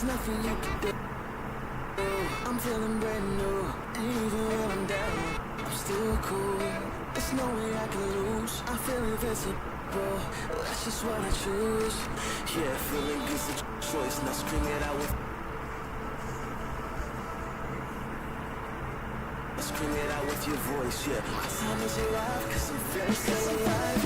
Nothing you can do. I'm feeling brand new, and even when I'm down, I'm still cool. There's no way I can lose. I feel invincible. That's just what I choose. Yeah, feeling good's a choice. Now scream it out with. Scream it out with your voice. Yeah, my time is arrived, 'cause I'm feeling so alive.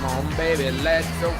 Come on, baby, let's go.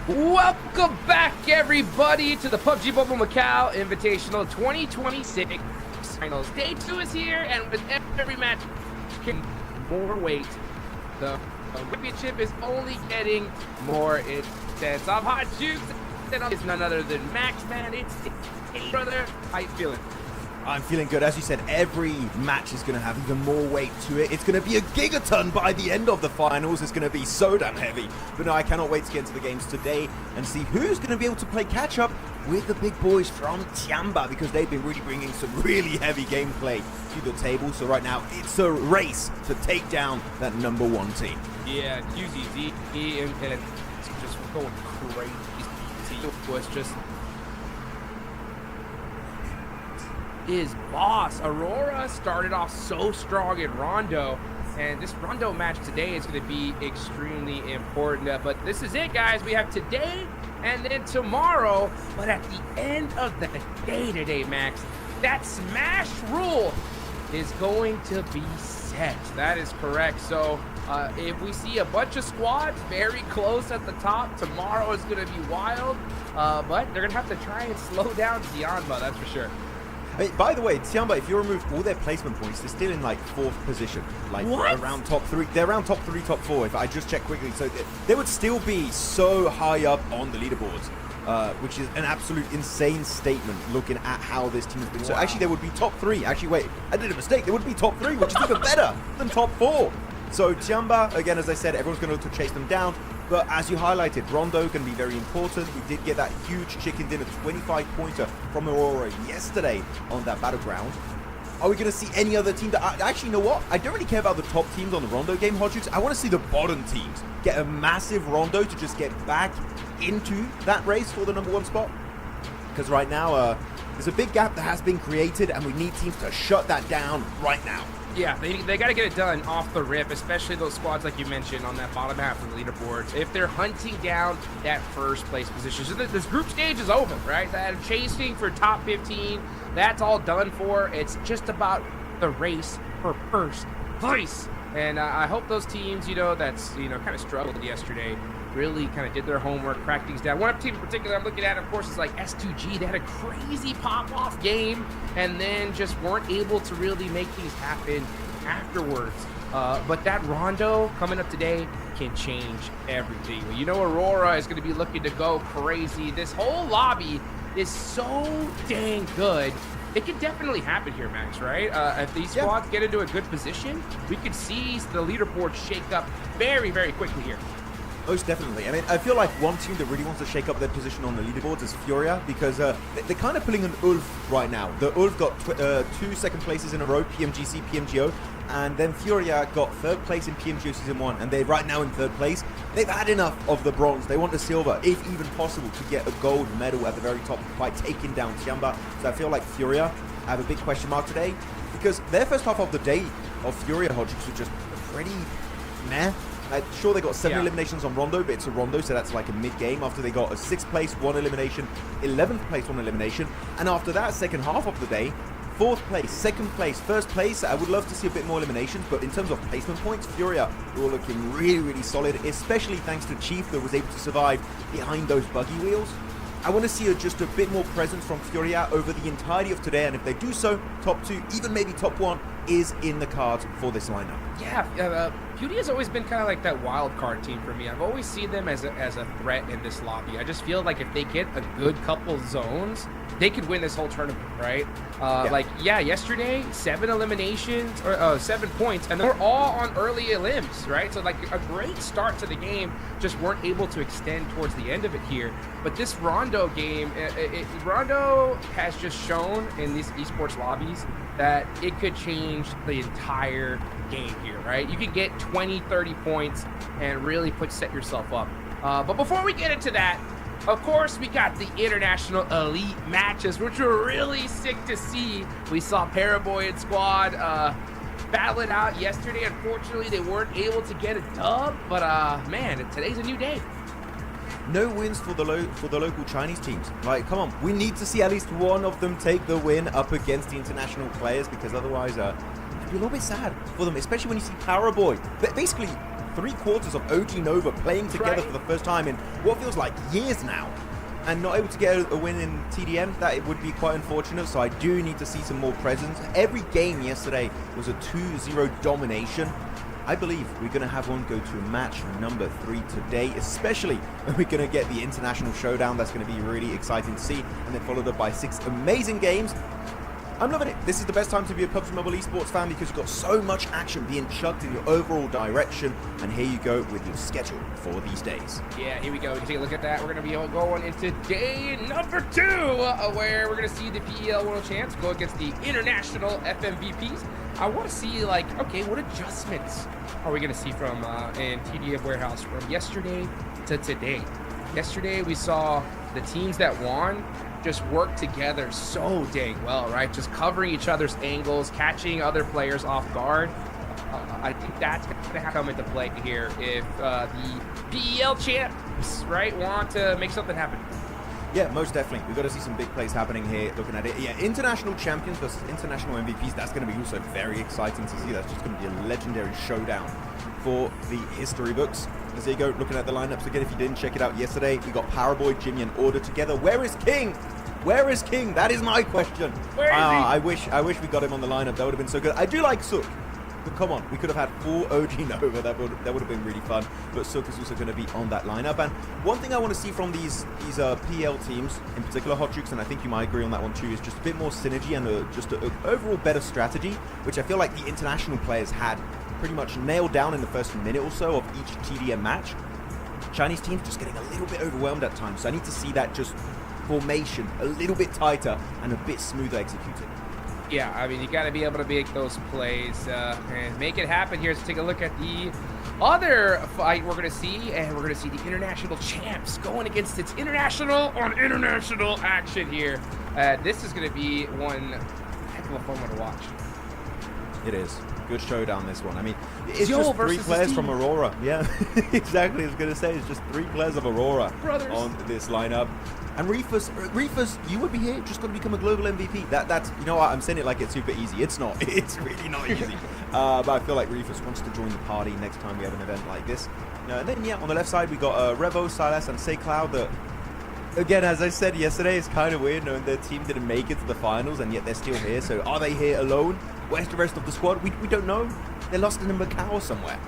Welcome back, everybody, to the PUBG Mobile Macau Invitational 2026 Finals. Day 2 is here, and with every match, more weight. The championship is only getting more intense. I'm Hot Jukes, and it's none other than Max, man. It's brother. How you feeling? I'm feeling good. As you said, every match is going to have even more weight to it. It's going to be a gigaton by the end of the finals. It's going to be so damn heavy. But no, I cannot wait to get into the games today and see who's going to be able to play catch-up with the big boys from Tiamba, because they've been really bringing some really heavy gameplay to the table. So right now, it's a race to take down that #1 team. Yeah, QZZ and it's just going crazy. It was just his boss. Aurora started off so strong in Rondo, and this Rondo match today is going to be extremely important. But this is it, guys. We have today and then tomorrow, but at the end of the day today, Max, that Smash rule is going to be set. That is correct. So if we see a bunch of squads very close at the top, tomorrow is going to be wild, but they're going to have to try and slow down Tiamba, that's for sure. Hey, by the way, Tiamba, if you remove all their placement points, they're still in like 4th position, like around top 3. They're around top 3, top 4. If I just check quickly, so they would still be so high up on the leaderboards, which is an absolute insane statement looking at how this team has been. Wow. So actually, they would be top 3. Actually, wait, I did a mistake. They would be top 3, which is even better than top 4. So Tiamba, again, as I said, everyone's going to look to chase them down. But as you highlighted, Rondo going to be very important. We did get that huge chicken dinner 25-pointer from Aurora yesterday on that battleground. Are we going to see any other team that... Actually, you know what? I don't really care about the top teams on the Rondo game, Hodgix. I want to see the bottom teams get a massive Rondo to just get back into that race for the #1 spot. Because right now, there's a big gap that has been created, and we need teams to shut that down right now. Yeah, they got to get it done off the rip, especially those squads like you mentioned on that bottom half of the leaderboards. If they're hunting down that first place position, so this group stage is over, right? That chasing for top 15, that's all done for. It's just about the race for first place. And I hope those teams, that's, kind of struggled yesterday, really kind of did their homework, cracked things down. One team in particular I'm looking at, of course, is like S2G. They had a crazy pop-off game and then just weren't able to really make things happen afterwards. But that Rondo coming up today can change everything. Aurora is going to be looking to go crazy. This whole lobby is so dang good. It could definitely happen here, Max, right? If these squads get into a good position, we could see the leaderboard shake up very, very quickly here. Most definitely. I mean, I feel like one team that really wants to shake up their position on the leaderboards is Furia, because they're kind of pulling an Ulf right now. The Ulf got 2 second places in a row, PMGC, PMGO, and then Furia got 3rd place in PMGO Season 1, and they're right now in 3rd place. They've had enough of the bronze. They want the silver, if even possible, to get a gold medal at the very top by taking down Tiamba. So I feel like Furia have a big question mark today, because their first half of the day of Furia, Hodgix, was just pretty meh. Sure, they got 7 eliminations on Rondo, but it's a Rondo, so that's like a mid-game. After they got a 6th place, 1 elimination, 11th place, 1 elimination. And after that, second half of the day, 4th place, 2nd place, 1st place. I would love to see a bit more eliminations, but in terms of placement points, Furia were all looking really, really solid, especially thanks to Chief that was able to survive behind those buggy wheels. I want to see just a bit more presence from Furia over the entirety of today, and if they do so, top 2, even maybe top 1, is in the cards for this lineup. Yeah, Beauty has always been kind of like that wild card team for me. I've always seen them as a threat in this lobby. I just feel like if they get a good couple zones, they could win this whole tournament, right? Yesterday, 7 eliminations, or 7 points, and they're all on early elims, right? So, like, a great start to the game, just weren't able to extend towards the end of it here. But this Rondo game, Rondo has just shown in these esports lobbies that it could change the entire game here, right? You could get 20, 30 points and really set yourself up. But before we get into that, of course, we got the International Elite matches, which were really sick to see. We saw Paraboy and Squad battle it out yesterday. Unfortunately, they weren't able to get a dub, but man, today's a new day. No wins for the local Chinese teams. Like, come on, we need to see at least one of them take the win up against the international players, because otherwise it'd be a little bit sad for them, especially when you see Paraboy. But basically, 3/4 of OG Nova playing together for the first time in what feels like years now, and not able to get a win in TDM. That it would be quite unfortunate, so I do need to see some more presence. Every game yesterday was a 2-0 domination. I believe we're going to have one go to match number 3 today, especially when we're going to get the international showdown. That's going to be really exciting to see, and then followed up by 6 amazing games. I'm loving it. This is the best time to be a PUBG Mobile esports fan, because you've got so much action being chucked in your overall direction. And here you go with your schedule for these days. Yeah, here we go. We can take a look at that. We're going to be going into day number 2, where we're going to see the PEL World Champs go against the International FMVPs. I want to see, okay, what adjustments are we going to see from in TDM Warehouse from yesterday to today? Yesterday, we saw the teams that won just work together so dang well, right? Just covering each other's angles, catching other players off guard. I think that's going to come into play here if the PEL champs, right, want to make something happen. Yeah, most definitely. We've got to see some big plays happening here, looking at it. Yeah, international champions versus international MVPs, that's going to be also very exciting to see. That's just going to be a legendary showdown for the history books. As there you go, looking at the lineups again, if you didn't check it out yesterday, we got Paraboy, Jimmy, and Order together. Where is King? Where is King? That is my question. Where is he? I wish we got him on the lineup. That would have been so good. I do like Sook. But come on, we could have had 4 OG Nova. That would have been really fun. But Sook is also going to be on that lineup. And one thing I want to see from these PL teams, in particular Hodgix, and I think you might agree on that one too, is just a bit more synergy and just an overall better strategy, which I feel like the international players had pretty much nailed down in the first minute or so of each TDM match, Chinese teams just getting a little bit overwhelmed at times. So I need to see that just formation a little bit tighter and a bit smoother executed. Yeah, I mean, you got to be able to make those plays and make it happen here. Let's take a look at the other fight we're going to see, and we're going to see the international champs going against its international on international action here. This is going to be one heck of a fun one to watch. It is. Good showdown, this one. I mean, it's Zio just 3 versus players Steve. from Aurora. Yeah, exactly. I was going to say, it's just 3 players of Aurora Brothers. on this lineup. And Reefus, you would be here, just got to become a global MVP. That's, you know what, I'm saying it like it's super easy. It's not. It's really not easy. But I feel like Reefus wants to join the party next time we have an event like this. And then, yeah, on the left side, we got Revo, Silas, and Say Cloud that, again, as I said yesterday, it's kind of weird knowing their team didn't make it to the finals, and yet they're still here. So are they here alone? Where's the rest of the squad? We don't know. They're lost in a Macau somewhere.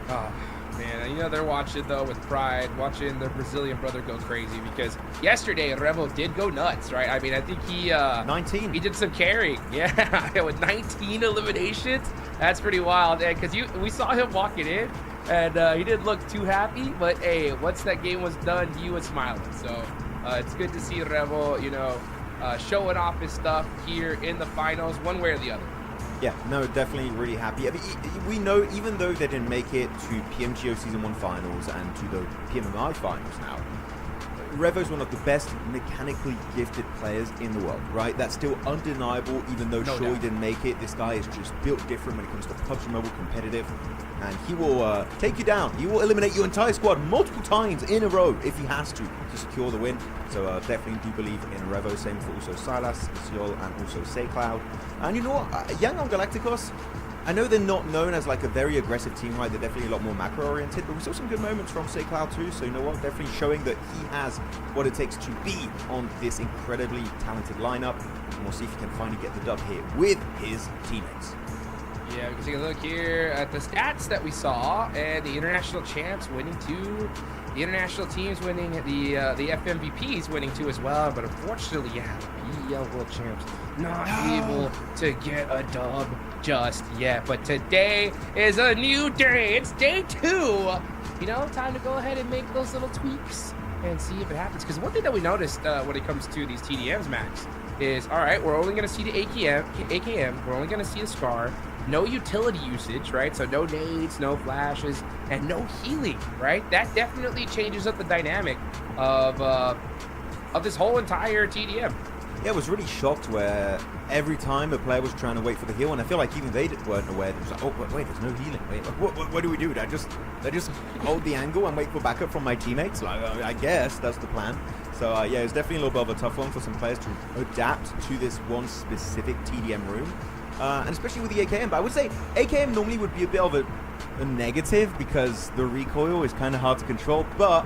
Oh, man. You know, they're watching, though, with pride, watching their Brazilian brother go crazy because yesterday, Revo did go nuts, right? I mean, I think he... 19. He did some carrying. Yeah, with 19 eliminations. That's pretty wild. Because we saw him walking in, and he didn't look too happy. But, hey, once that game was done, he was smiling. So, it's good to see Revo, you know, showing off his stuff here in the finals, one way or the other. Yeah, no, definitely really happy. I mean, we know, even though they didn't make it to PMGO Season 1 finals and to the PMMI finals now, Revo's one of the best mechanically gifted players in the world, right? That's still undeniable, even though No Shoy doubt. didn't make it. This guy is just built different when it comes to PUBG Mobile competitive, and he will take you down. He will eliminate your entire squad multiple times in a row if he has to secure the win. So definitely do believe in Revo. Same for also Silas, Siol, and also Say Cloud. And you know what? Young on Galacticos, I know they're not known as like a very aggressive team, right? They're definitely a lot more macro oriented, but we saw some good moments from Say Cloud too. So you know what? Definitely showing that he has what it takes to be on this incredibly talented lineup. And we'll see if he can finally get the dub here with his teammates. Yeah, we can take a look here at the stats that we saw, and the international champs winning 2, the international teams winning, the FMVPs winning 2 as well. But unfortunately, yeah, the PEL World Champs not able to get a dub just yet. But today is a new day. It's day 2. You know, time to go ahead and make those little tweaks and see if it happens. Because one thing that we noticed when it comes to these TDMs, Max, is all right. We're only going to see the AKM. We're only going to see the Scar. No utility usage, right? So no nades, no flashes, and no healing, right? That definitely changes up the dynamic of this whole entire TDM. Yeah, I was really shocked where every time a player was trying to wait for the heal, and I feel like even they weren't aware. It was like, oh, wait, there's no healing. Wait, what do we do? I just hold the angle and wait for backup from my teammates? Like, I guess that's the plan. So, yeah, it's definitely a little bit of a tough one for some players to adapt to this one specific TDM room. And especially with the AKM. But I would say AKM normally would be a bit of a negative because the recoil is kind of hard to control. But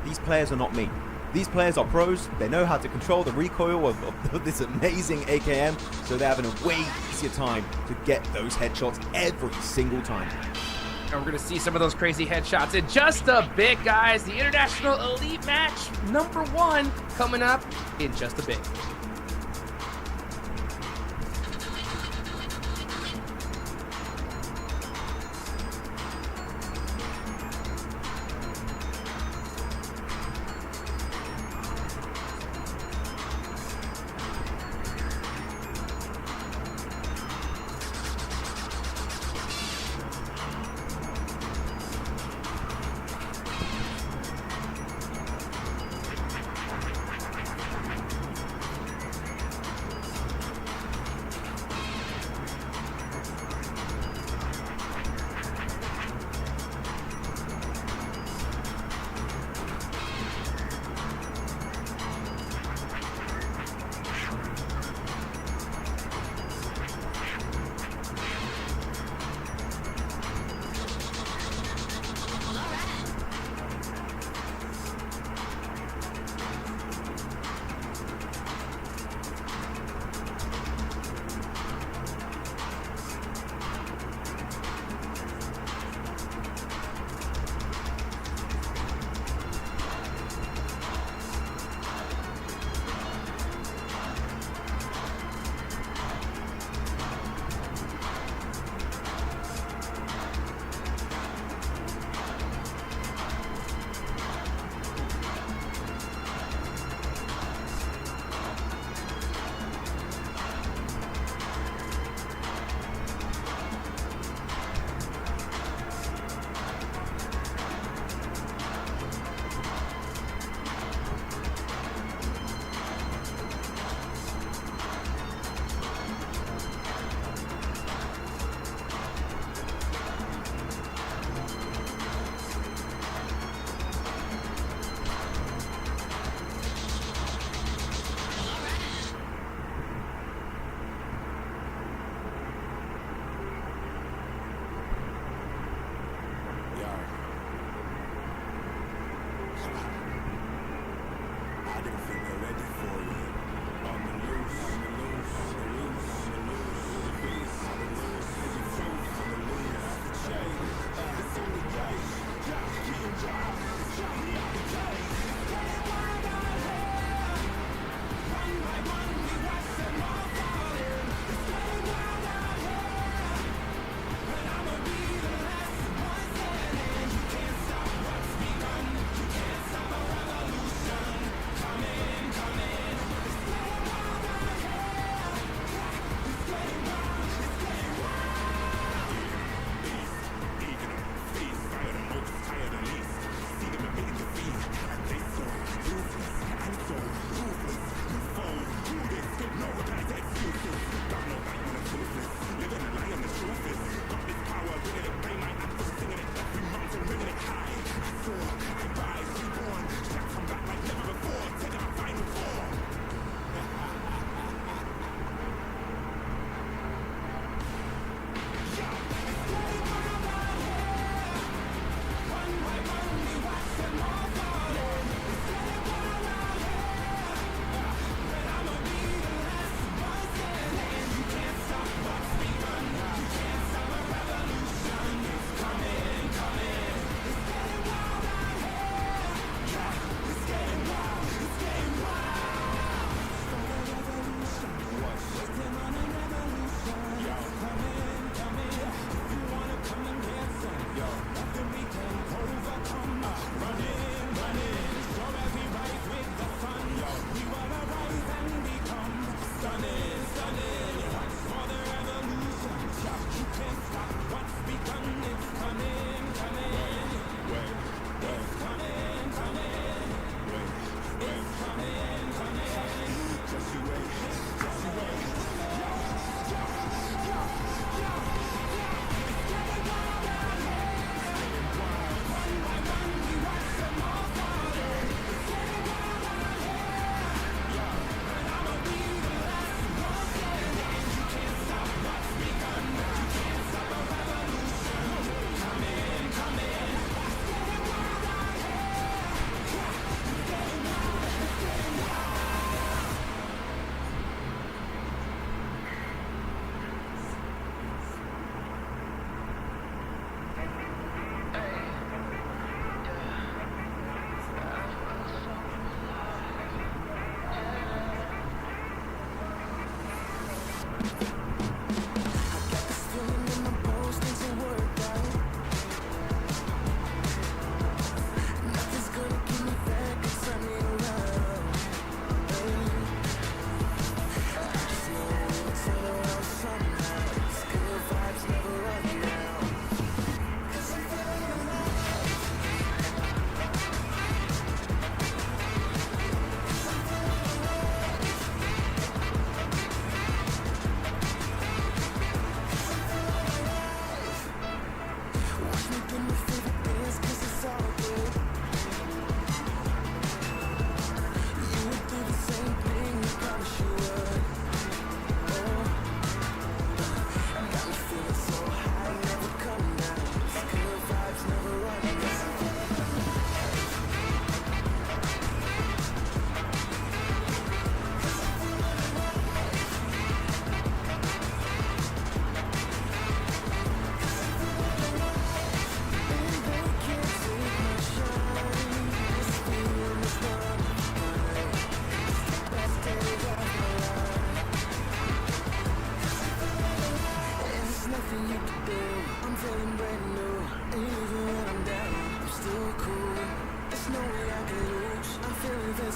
these players are not me. These players are pros. They know how to control the recoil of this amazing AKM. So they're having a way easier time to get those headshots every single time. And we're going to see some of those crazy headshots in just a bit, guys. The International Elite Match #1 coming up in just a bit.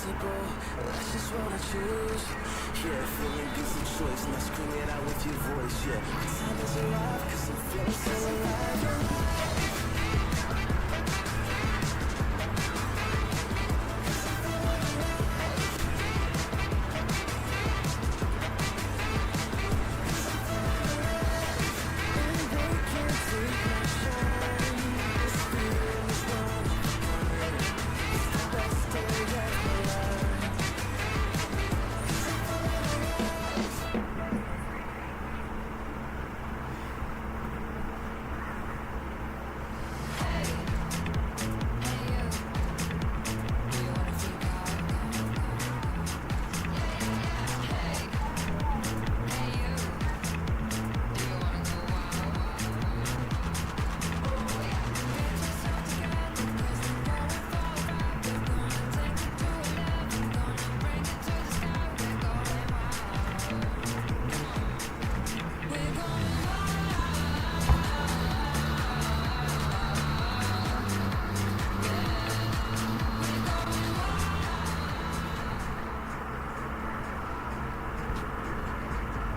invincible. That's just what I choose. Yeah, feeling is a choice. Now scream it out with your voice. Yeah, my time is alive, cause I'm feeling so alive.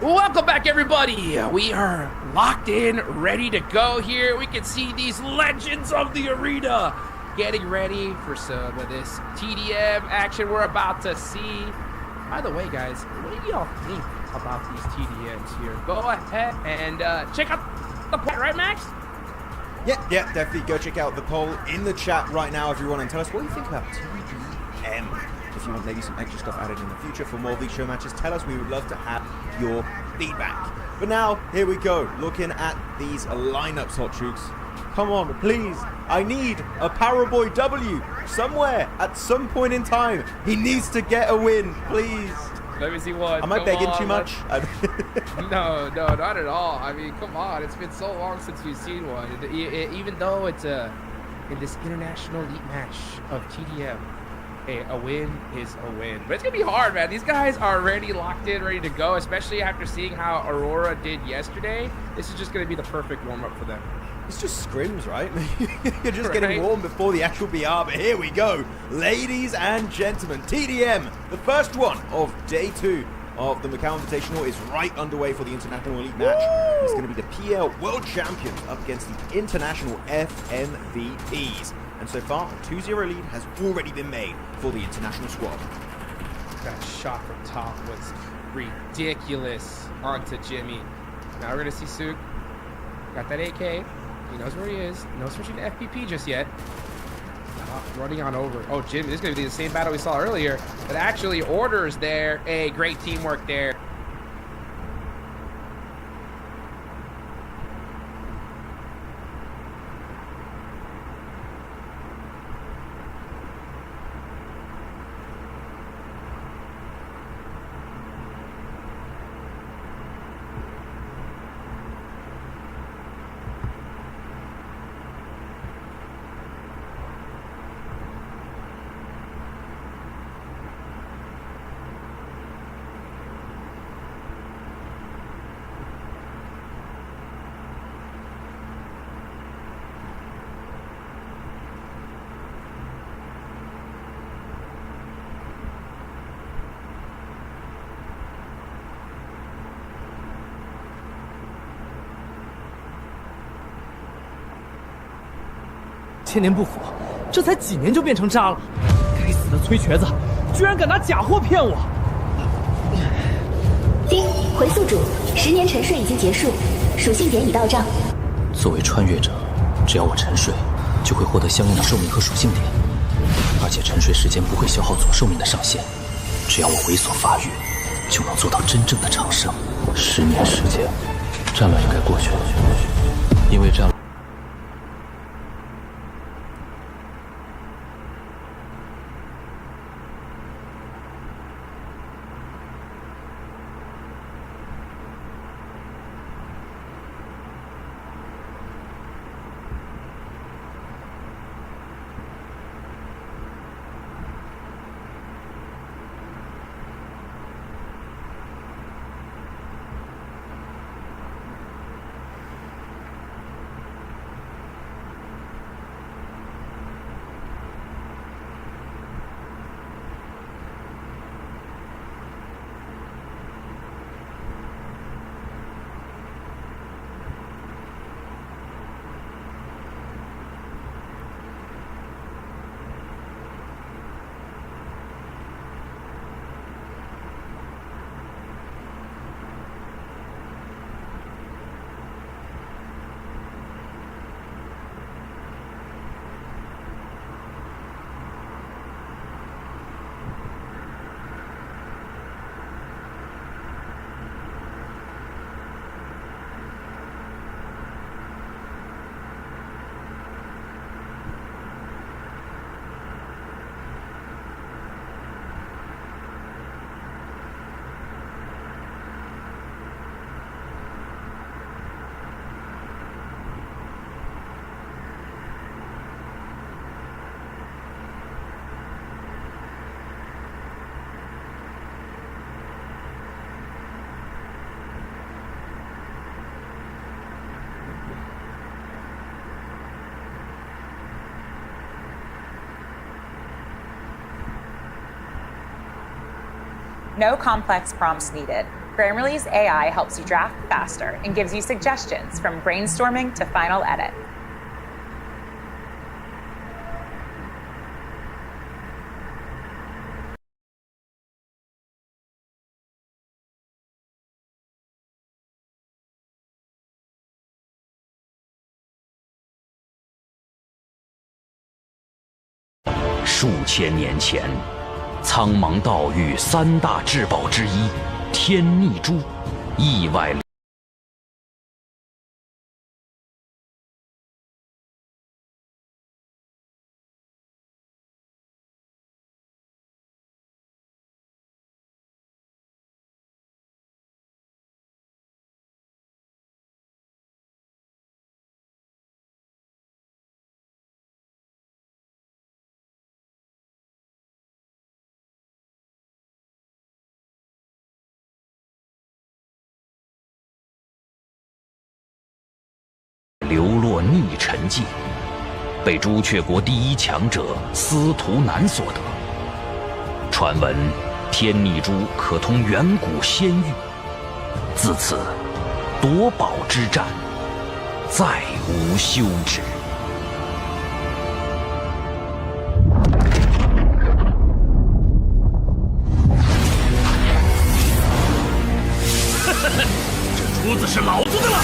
Welcome back, everybody. We are locked in, ready to go here. We can see these legends of the arena getting ready for some of this TDM action we're about to see. By the way, guys, what do y'all think about these TDMs here? Go ahead and check out the poll, right, Max? Yeah, definitely go check out the poll in the chat right now, everyone, and tell us what you think about TDM. If you want maybe some extra stuff added in the future for more of these show matches, tell us. We would love to have your feedback. But now, here we go, looking at these lineups, Hot Troops. Come on, please. I need a Paraboy W somewhere at some point in time. He needs to get a win, please. Let me see one. Am I begging too much? No, not at all. I mean, come on. It's been so long since we've seen one. Even though it's in this international elite match of TDM, hey, a win is a win. But it's going to be hard, man. These guys are already locked in, ready to go, especially after seeing how Aurora did yesterday. This is just going to be the perfect warm-up for them. It's just scrims, right? You're just getting warm before the actual BR, but here we go. Ladies and gentlemen, TDM, the first one of day 2 of the Macau Invitational is right underway for the International Elite match. Woo! It's going to be the PL World Champions up against the International FMVPs. And so far, a 2-0 lead has already been made for the international squad. That shot from top was ridiculous onto Jimmy. Now we're going to see Sook. Got that AK. He knows where he is. No switching to FPP just yet. Running on over. Oh, Jimmy, this is going to be the same battle we saw earlier. But actually, orders there. Hey, great teamwork there.千年不腐，这才几年就变成渣了！该死的崔瘸子，居然敢拿假货骗我！丁回宿主，10年沉睡已经结束，属性点已到账。作为穿越者，只要我沉睡，就会获得相应的寿命和属性点，而且沉睡时间不会消耗总寿命的上限。只要我猥琐发育，就能做到真正的长生。10年时间，战乱应该过去了，因为战乱。No complex prompts needed. Grammarly's AI helps you draft faster and gives you suggestions from brainstorming to final edit.数千年前，苍茫岛屿三大至宝之一天逆珠，意外流落逆尘界，被朱雀国第一强者司徒南所得。传闻天逆珠可通远古仙域，自此夺宝之战再无休止。这珠子是老子的了！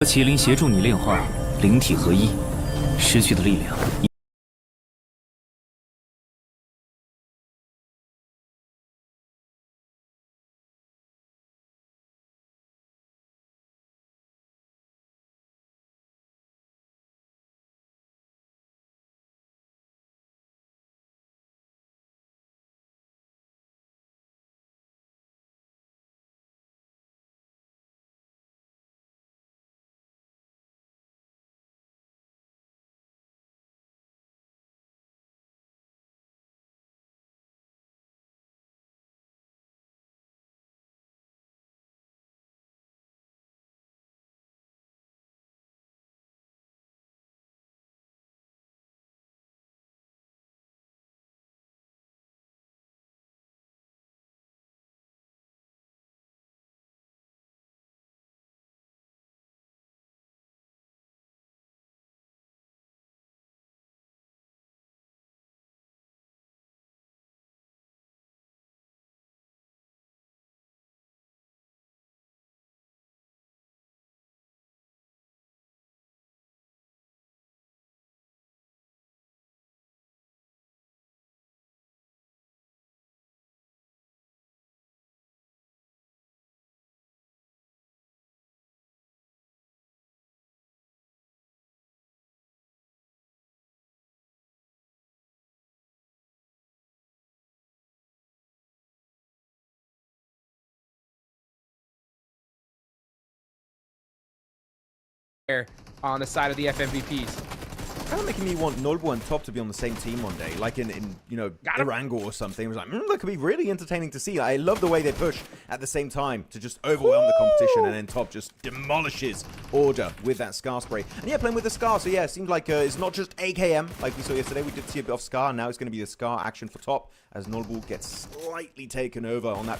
麒麟协助你炼化灵体合一，失去的力量 on the side of the FMVPs. Kind of making me want Notable and Top to be on the same team one day, like in you know, Erangel or something. It was like, that could be really entertaining to see. I love the way they push at the same time to just overwhelm the competition, and then Top just demolishes Order with that Scar spray. And yeah, playing with the Scar, so yeah, it seems like it's not just AKM like we saw yesterday. We did see a bit of Scar, and now it's going to be the Scar action for Top as Notable gets slightly taken over on that.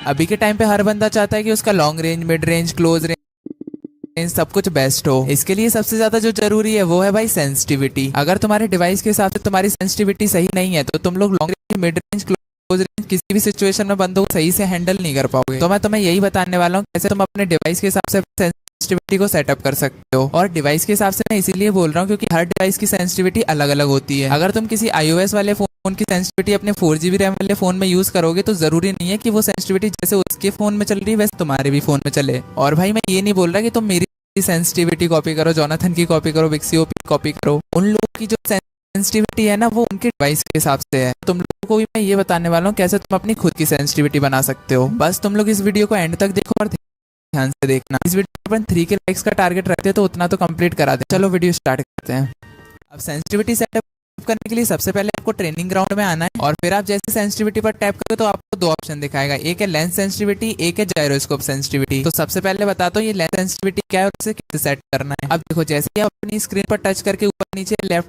अभी के time पे हर बंदा चाहता है कि उसका long range, mid range, close range सब कुछ बेस्ट हो। इसके लिए सबसे ज्यादा जो जरूरी है वो है भाई सेंसिटिविटी। अगर तुम्हारे डिवाइस के हिसाब से तुम्हारी सेंसिटिविटी सही नहीं है तो तुम लोग long range, mid range, close range किसी भी सिचुएशन में बंदों को सही से हैंडल नहीं कर पाओगे। तो मैं तुम्हें यही बताने वाला हूँ कैसे तुम अपने डिवाइस के हिसाब से सेंसिटिविटी को सेटअप कर सकते हो। और डिवाइस के हिसाब से मैं इसीलिए बोल रहा हूँ क्योंकि हर डिवाइस की सेंसिटिविटी अलग अलग होती है। अगर तुम किसी iOS वाले फोन की सेंसिटिविटी अपने 4GB रैम वाले फोन में यूज करोगे तो जरूरी नहीं है कि वो सेंसिटिविटी जैसे उसके फोन में चल रही है वैसे तुम्हारे भी फोन में चले। और भाई मैं ये नहीं बोल रहा कि तुम मेरी सेंसिटिविटी कॉपी करो, जोनाथन की कॉपी करो, विक्सियो की कॉपी करो। उन लोगों की जो सेंसिटिविटी है ना वो उनके डिवाइस के हिसाब से है। तुम लोगों को भी मैं ये बताने वाला हूँ कैसे तुम अपनी खुद की सेंसिटिविटी बना सकते हो। बस तुम लोग इस वीडियो को एंड तक देखो और ध्यान से देखना। इस वीडियो पर 3 के लाइक्स का टारगेट रखते हैं तो उतना तो कंप्लीट करा दे। चलो वीडियो स्टार्ट करते हैं। अब सेंसिटिविटी सेटअप करने के लिए सबसे पहले आपको ट्रेनिंग ग्राउंड में आना है और फिर आप जैसे सेंसिटिविटी पर टैप करोगे तो आपको 2 ऑप्शन दिखाएगा, एक है लेंस सेंसिटिविटी, एक है जायरोस्कोप सेंसिटिविटी। तो सबसे पहले बताता हूँ ये लेंस सेंसिटिविटी क्या है और उसे कैसे सेट करना है। अब देखो जैसे ही आप अपनी स्क्रीन पर टच करके ऊपर नीचे लेफ्ट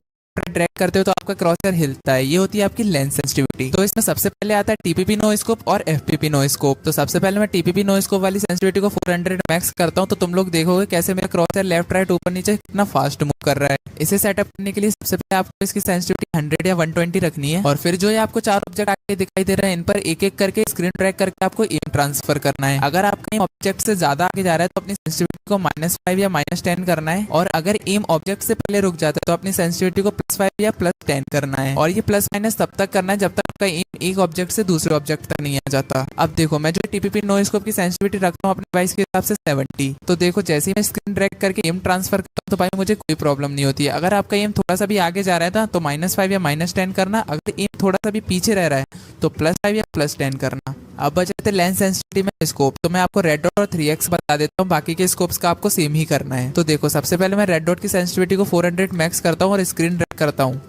ड्रैग करते हो तो आपका क्रॉसर हिलता है, ये होती है आपकी लेंस सेंसिटिविटी। तो इसमें सबसे पहले आता है टीपीपी नो स्कोप और एफपीपी नो स्कोप। तो सबसे पहले मैं टीपीपी नो स्कोप वाली सेंसिटिविटी को 400 मैक्स करता हूं तो तुम लोग देखोगे कैसे मेरा क्रॉसर लेफ्ट राइट ऊपर नीचे कितना फास्ट मूव कर रहा है। इसे सेटअप करने के लिए सबसे पहले आपको इसकी सेंसिटिविटी 100 या 120 रखनी है और फिर जो है आपको 4 ऑब्जेक्ट आगे दिखाई दे रहे हैं इन पर एक एक करके स्क्रीन ड्रैग करके आपको एम ट्रांसफर करना है। अगर आपका एम ऑब्जेक्ट से ज्यादा आगे जा रहा है तो अपनी सेंसिटिविटी को -5 या -10 करना है और अगर एम ऑब्जेक्ट से पहले रुक जाता है तो अपनी सेंसिटिविटी को +5 या +10 करना है। और ये प्लस माइनस तब तक करना है जब तक आपका एम एक ऑब्जेक्ट से दूसरे ऑब्जेक्ट तक नहीं आ जाता। अब देखो मैं जो टीपीपी नो स्कोप की सेंसिटिविटी रखता हूँ अपने डिवाइस के हिसाब से 70। तो देखो जैसे ही मैं स्क्रीन ड्रैग करके एम ट्रांसफर करता हूँ तो भाई मुझे कोई प्रॉब्लम नहीं होती है। अगर आपका एम थोड़ा सा भी आगे जा रहा है तो -5 या -10 करना, अगर एम थोड़ा सा भी पीछे रह रहा है तो +5 या +10 करना। अब बचे थे लेंस सेंसिटिविटी में स्कोप। तो मैं आपको रेड डॉट और 3x बता देता हूँ, बाकी के स्कोप्स का आपको सेम ही करना है। तो देखो सबसे पहले मैं रेड डॉट की सेंसिटिविटी को 400 मैक्स करता हूँ और स्क्रीन ड्रैग करता हूँ।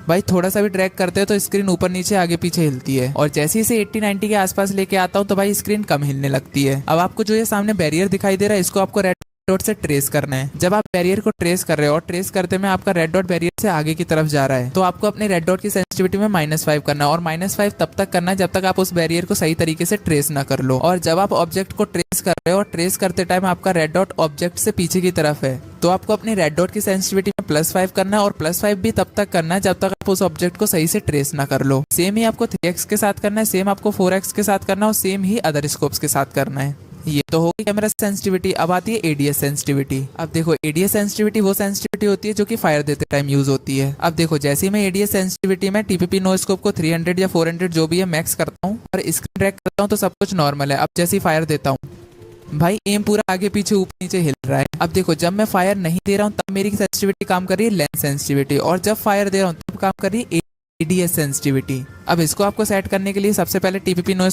भाई थोड़ा सा भी ड्रैग करते हो तो स्क्रीन ऊपर नीचे आगे पीछे हिलती है और जैसे ही इसे 80-90 के आसपास लेके आता हूँ तो भाई स्क्रीन कम हिलने लगती है। अब आपको जो ये सामने बैरियर दिखाई दे रहा है इसको आपको रेड डॉट से ट्रेस करना है। जब आप बैरियर को ट्रेस कर रहे हो और ट्रेस करते में आपका रेड डॉट बैरियर से आगे की तरफ जा रहा है, तो आपको अपने रेड डॉट की सेंसिटिविटी में -5 करना है, और -5 तब तक करना है जब तक आप उस बैरियर को सही तरीके से ट्रेस ना कर लो। और जब आप ऑब्जेक्ट को ट्रेस कर रहे हो और ट्रेस करते टाइम आपका रेड डॉट ऑब्जेक्ट से पीछे की तरफ है, तो आपको अपनी रेड डॉट की सेंसिटिविटी में +5 करना है, और +5 भी तब तक करना है जब तक आप उस ऑब्जेक्ट को सही से ट्रेस ना कर लो। सेम ही आपको 3x के साथ करना है, सेम आपको 4x के साथ करना है, और सेम ही अदर स्कोप्स के साथ करना है। ये तो होगी कैमरा सेंसिटिविटी। अब आती है एडीएस सेंसिटिविटी। अब देखो एडीएस सेंसिटिविटी वो सेंसिटिविटी होती है जो कि फायर देते टाइम यूज होती है। अब देखो जैसे ही मैं एडीएस सेंसिटिविटी में टीपीपी नो स्कोप को 300 या 400 जो भी है मैक्स करता हूँ और स्क्रीन ट्रैक करता हूँ तो सब कुछ नॉर्मल है। अब जैसे ही फायर देता हूँ भाई एम पूरा आगे पीछे ऊपर नीचे हिल रहा है। अब देखो जब मैं फायर नहीं दे रहा हूँ तब मेरी सेंसिटिविटी काम कर रही है लेंस सेंसिटिविटी, और जब फायर दे रहा हूँ तब काम कर रही है एडीएस सेंसिटिविटी। अब इसको आपको सेट करने के लिए सबसे पहले टीपीपी नो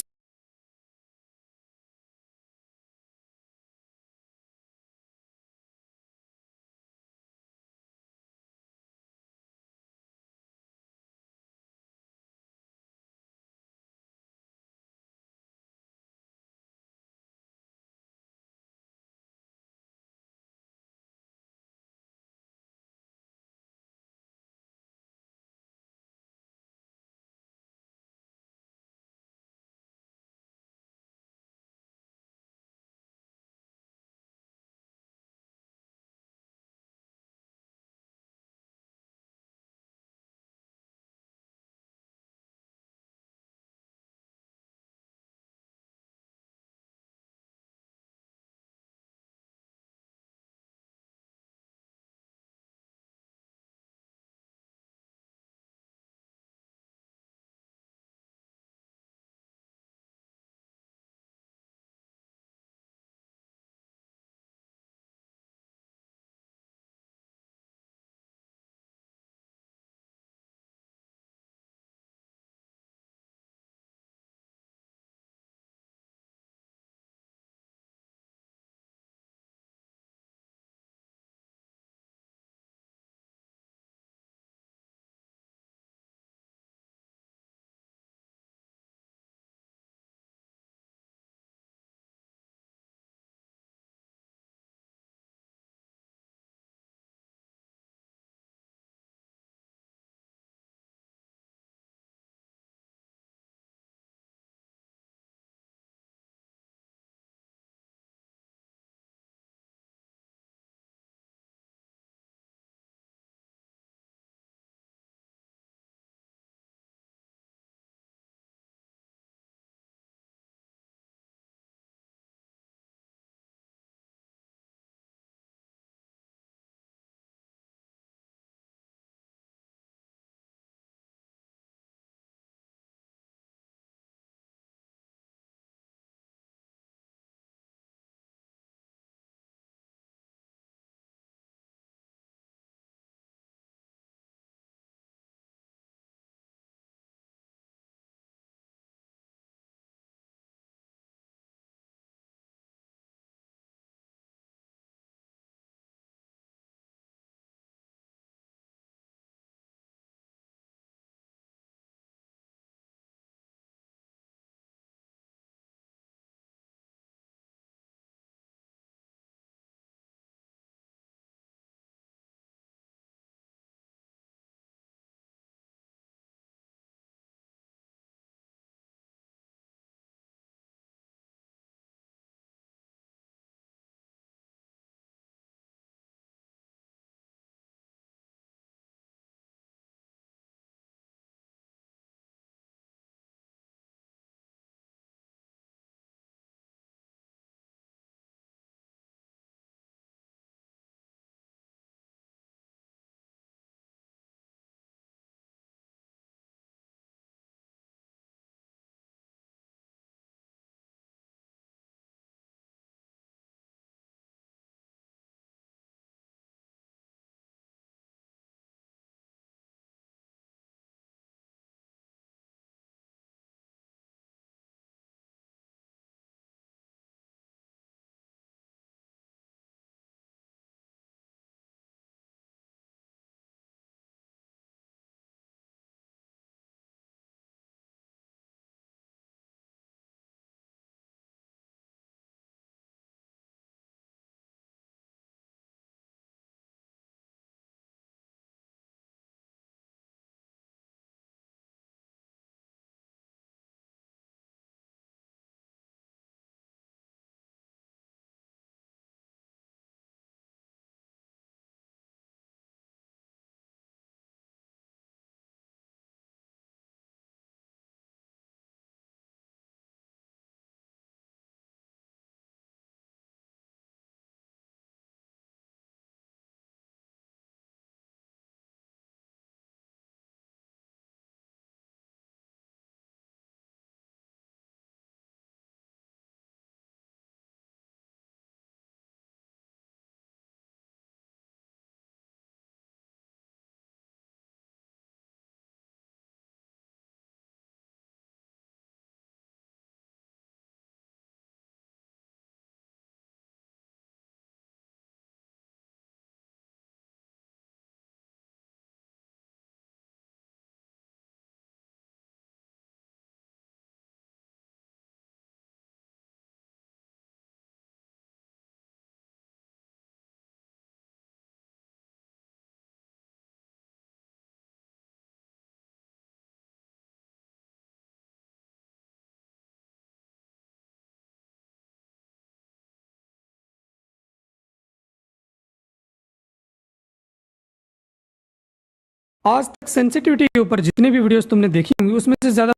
आज तक सेंसिटिविटी के ऊपर जितने भी वीडियोस तुमने देखी होंगी उसमें से ज्यादातर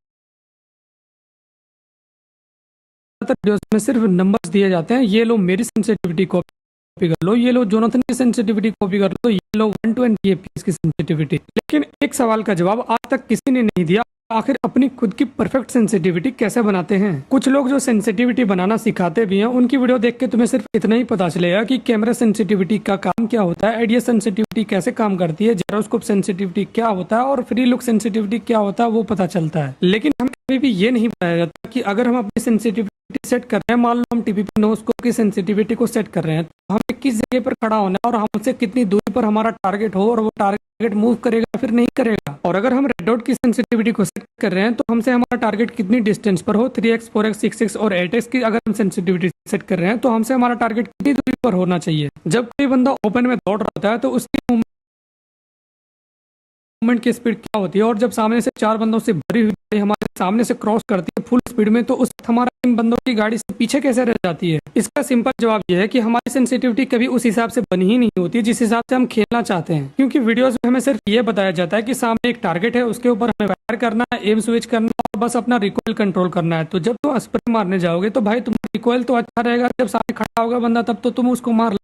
वीडियोस में सिर्फ नंबर्स दिए जाते हैं। ये लो मेरी सेंसिटिविटी कॉपी कर लो, ये लो जोनाथन की सेंसिटिविटी कॉपी कर लो, ये लो 120 एपीएस की सेंसिटिविटी। लेकिन एक सवाल का जवाब आज तक किसी ने नहीं दिया, आखिर अपनी खुद की परफेक्ट सेंसिटिविटी कैसे बनाते हैं। कुछ लोग जो सेंसिटिविटी बनाना सिखाते भी हैं उनकी वीडियो देख के तुम्हें सिर्फ इतना ही पता चलेगा कि कैमरा सेंसिटिविटी का काम क्या होता है, आइडिया सेंसिटिविटी कैसे काम करती है, जायरोस्कोप सेंसिटिविटी क्या होता है और फ्री लुक सेंसिटिविटी क्या होता है वो पता चलता है। लेकिन हमें कभी भी ये नहीं बताया जाता कि अगर हम अपनी सेंसिटिविटी सेट कर रहे हैं, मान लो हम टीपीपी नोस्कोप की सेंसिटिविटी को सेट कर रहे हैं, तो हमें किस जगह पर खड़ा होना है और हमसे कितनी दूरी पर हमारा टारगेट हो और वो टारगेट मूव करेगा फिर नहीं करेगा। और अगर हम रेड डॉट की सेंसिटिविटी को सेट कर रहे हैं तो हमसे हमारा टारगेट कितनी डिस्टेंस पर हो, 3x 4x 6x और 8x की अगर हम सेंसिटिविटी सेट कर रहे हैं तो हमसे हमारा टारगेट कितनी दूरी पर होना चाहिए। जब कोई बंदा ओपन में दौड़ रहा होता है तो उसकी मूवमेंट की स्पीड क्या होती है, और जब सामने से 4 बंदों से भरी हुई गाड़ी हमारे सामने से क्रॉस करती है फुल स्पीड में तो उस हमारा इन बंदों की गाड़ी से पीछे कैसे रह जाती है। इसका सिंपल जवाब यह है कि हमारी सेंसिटिविटी कभी उस हिसाब से बनी ही नहीं होती जिस हिसाब से हम खेलना चाहते हैं। क्योंकि वीडियोस में हमें सिर्फ ये बताया जाता है कि सामने एक टारगेट है, उसके ऊपर हमें फायर करना है, एम स्विच करना है और बस अपना रिकॉइल कंट्रोल करना है। तो जब तुम स्प्रे मारने जाओगे तो भाई तुम रिकॉइल तो अच्छा रहेगा, जब सामने खड़ा होगा बंदा तब तो तुम उसको मार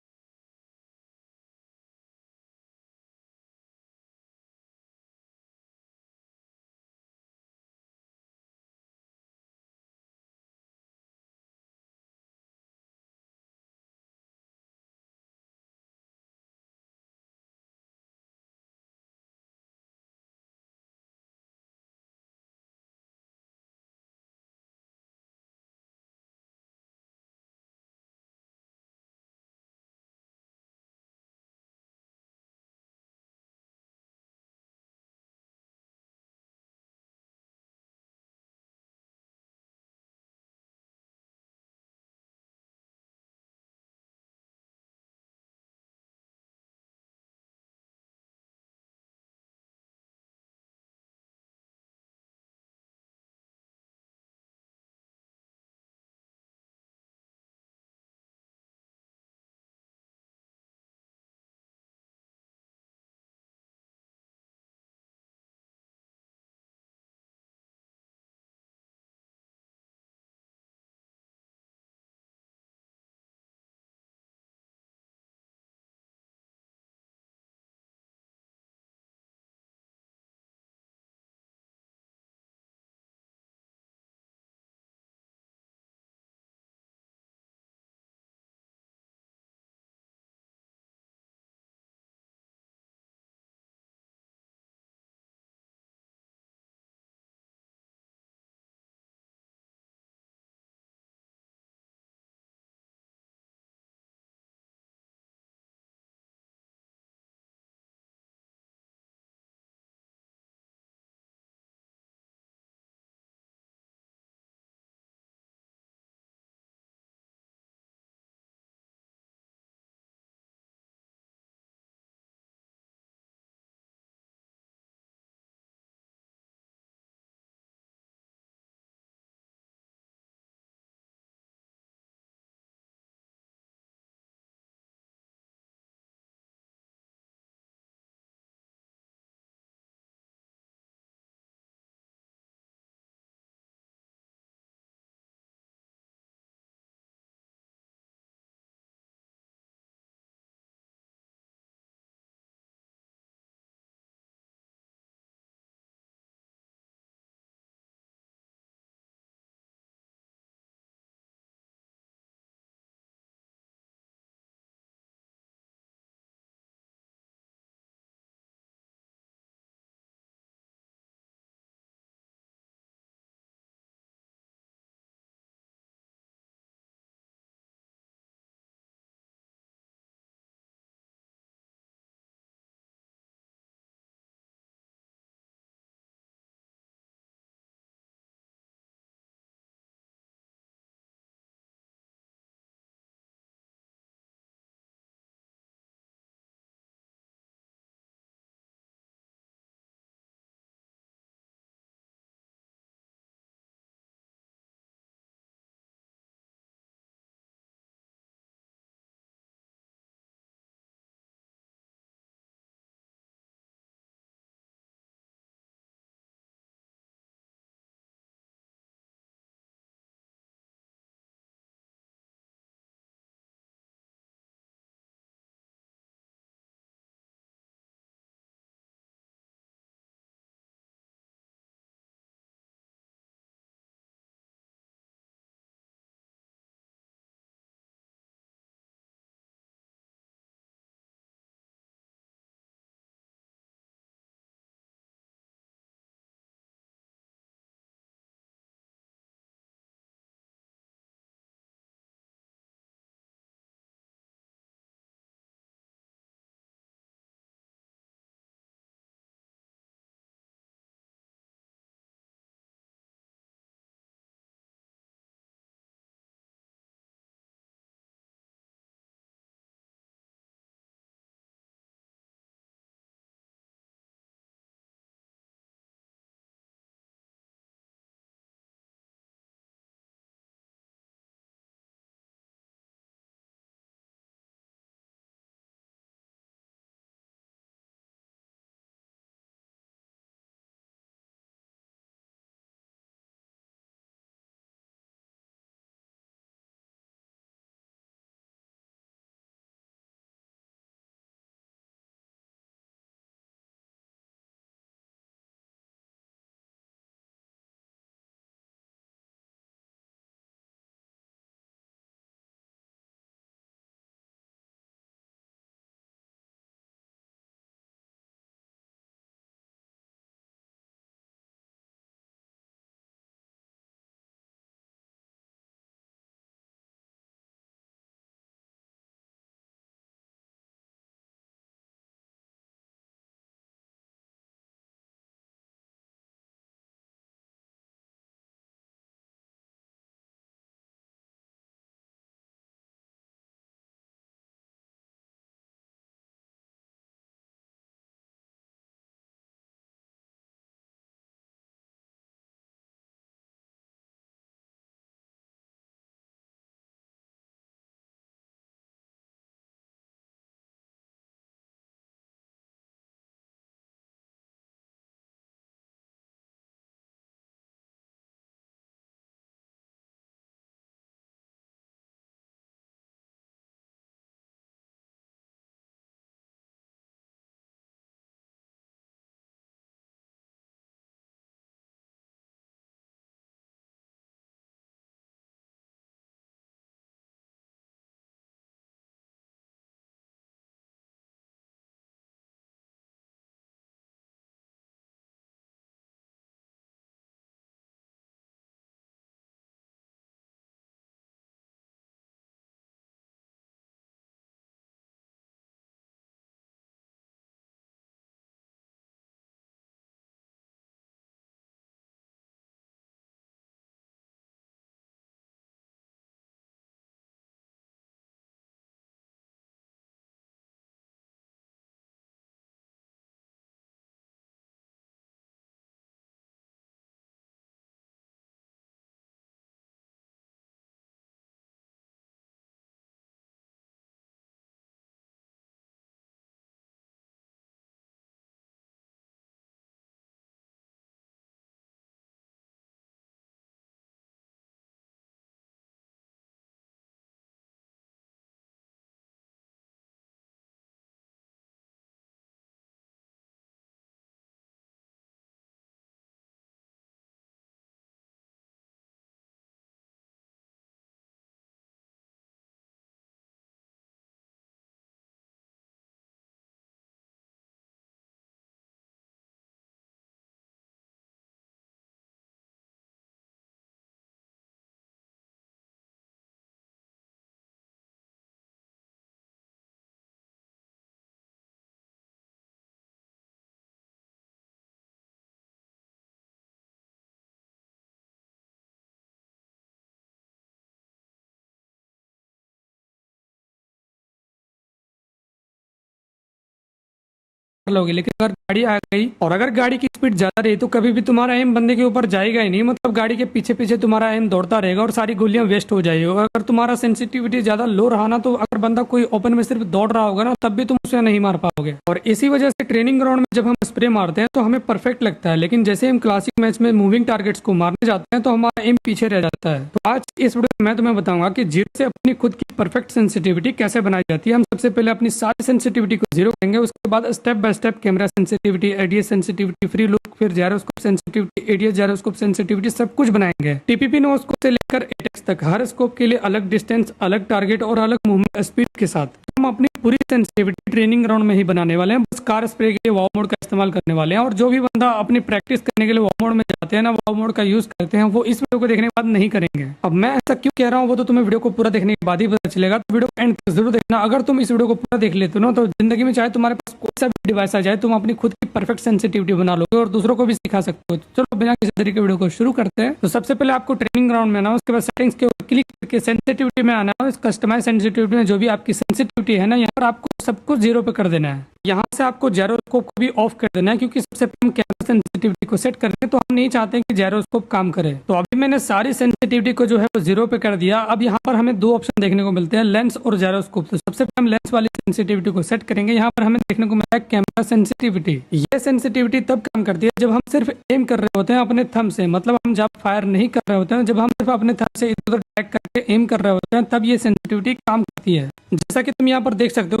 कर लोगे, लेकिन अगर गाड़ी आ गई और अगर गाड़ी की स्पीड ज्यादा रही तो कभी भी तुम्हारा एम बंदे के ऊपर जाएगा ही नहीं, मतलब गाड़ी के पीछे पीछे तुम्हारा एम दौड़ता रहेगा और सारी गोलियां वेस्ट हो जाएगी। और अगर तुम्हारा सेंसिटिविटी ज्यादा लो रहा ना, तो अगर बंदा कोई ओपन में सिर्फ दौड़ रहा होगा ना, तब भी तुम उसे नहीं मार पाओगे। और इसी वजह से ट्रेनिंग ग्राउंड में जब हम स्प्रे मारते हैं तो हमें परफेक्ट लगता है, लेकिन जैसे हम क्लासिक मैच में मूविंग टारगेट्स को मारने जाते हैं तो हमारा एम पीछे रह जाता है। तो आज इस वीडियो में मैं तुम्हें बताऊंगा कि जीरो से अपनी खुद की परफेक्ट सेंसिटिविटी कैसे बनाई जाती है। हम सबसे पहले अपनी सारी सेंसिटिविटी को जीरो करेंगे, उसके बाद step by step camera sensitivity, ADS sensitivity, free look, फिर gyroscope sensitivity, ADS gyroscope sensitivity सब कुछ बनाएंगे। टीपीपी नो स्कोप से लेकर एटेक्स तक हर स्कोप के लिए अलग डिस्टेंस, अलग टारगेट और अलग मूवमेंट स्पीड के साथ हम अपनी पूरी सेंसिटिविटी ट्रेनिंग ग्राउंड में ही बनाने वाले हैं। बस कार स्प्रे के लिए वाव मोड का इस्तेमाल करने वाले हैं। और जो भी बंदा अपनी प्रैक्टिस करने के लिए वाव मोड में जाते हैं ना, वाव मोड का यूज करते हैं, वो इस वीडियो को देखने के बाद नहीं करेंगे। अब मैं ऐसा क्यों कह रहा हूँ वो तो तुम्हें वीडियो को पूरा देखने के बाद ही पता चलेगा, तो वीडियो एंड तक जरूर देखना। अगर तुम इस वीडियो को पूरा देख लेते हो ना, तो जिंदगी में चाहे तुम्हारे पास कोई सा भी डिवाइस आ जाए, तुम अपनी खुद की परफेक्ट सेंसिटिविटी बना लोगे और दूसरों को भी सिखा सकते हो। चलो बिना किसी तरीके वीडियो को शुरू करते हैं। तो सबसे पहले आपको ट्रेनिंग ग्राउंड में आना, उसके बाद सेटिंग्स के ऊपर क्लिक करके सेंसिटिविटी में आना है। इस कस्टमाइज सेंसिटिविटी में जो भी आपकी सेंसिटिविटी है ना, यहाँ पर आपको सब कुछ जीरो पे कर देना है। यहाँ से आपको जायरोस्कोप को भी ऑफ कर देना है, क्योंकि सबसे पहले हम कैमरा सेंसिटिविटी को सेट करेंगे तो हम नहीं चाहते कि जायरोस्कोप काम करे। तो अभी मैंने सारी सेंसिटिविटी को जो है वो जीरो पे कर दिया। अब यहाँ पर हमें दो ऑप्शन देखने को मिलते हैं, लेंस और जायरोस्कोप। तो सबसे पहले हम लेंस वाली सेंसिटिविटी को सेट करेंगे। यहाँ पर हमें देखने को मिलता है कैमरा सेंसिटिविटी। ये सेंसिटिविटी तब काम करती है जब हम सिर्फ एम कर रहे होते हैं अपने थंब से, मतलब हम जब फायर नहीं कर रहे होते हैं, जब हम सिर्फ अपने थंब से इधर उधर ट्रैक करके एम कर रहे होते हैं, तब ये सेंसिटिविटी काम करती है। जैसा कि तुम यहाँ पर देख सकते हो,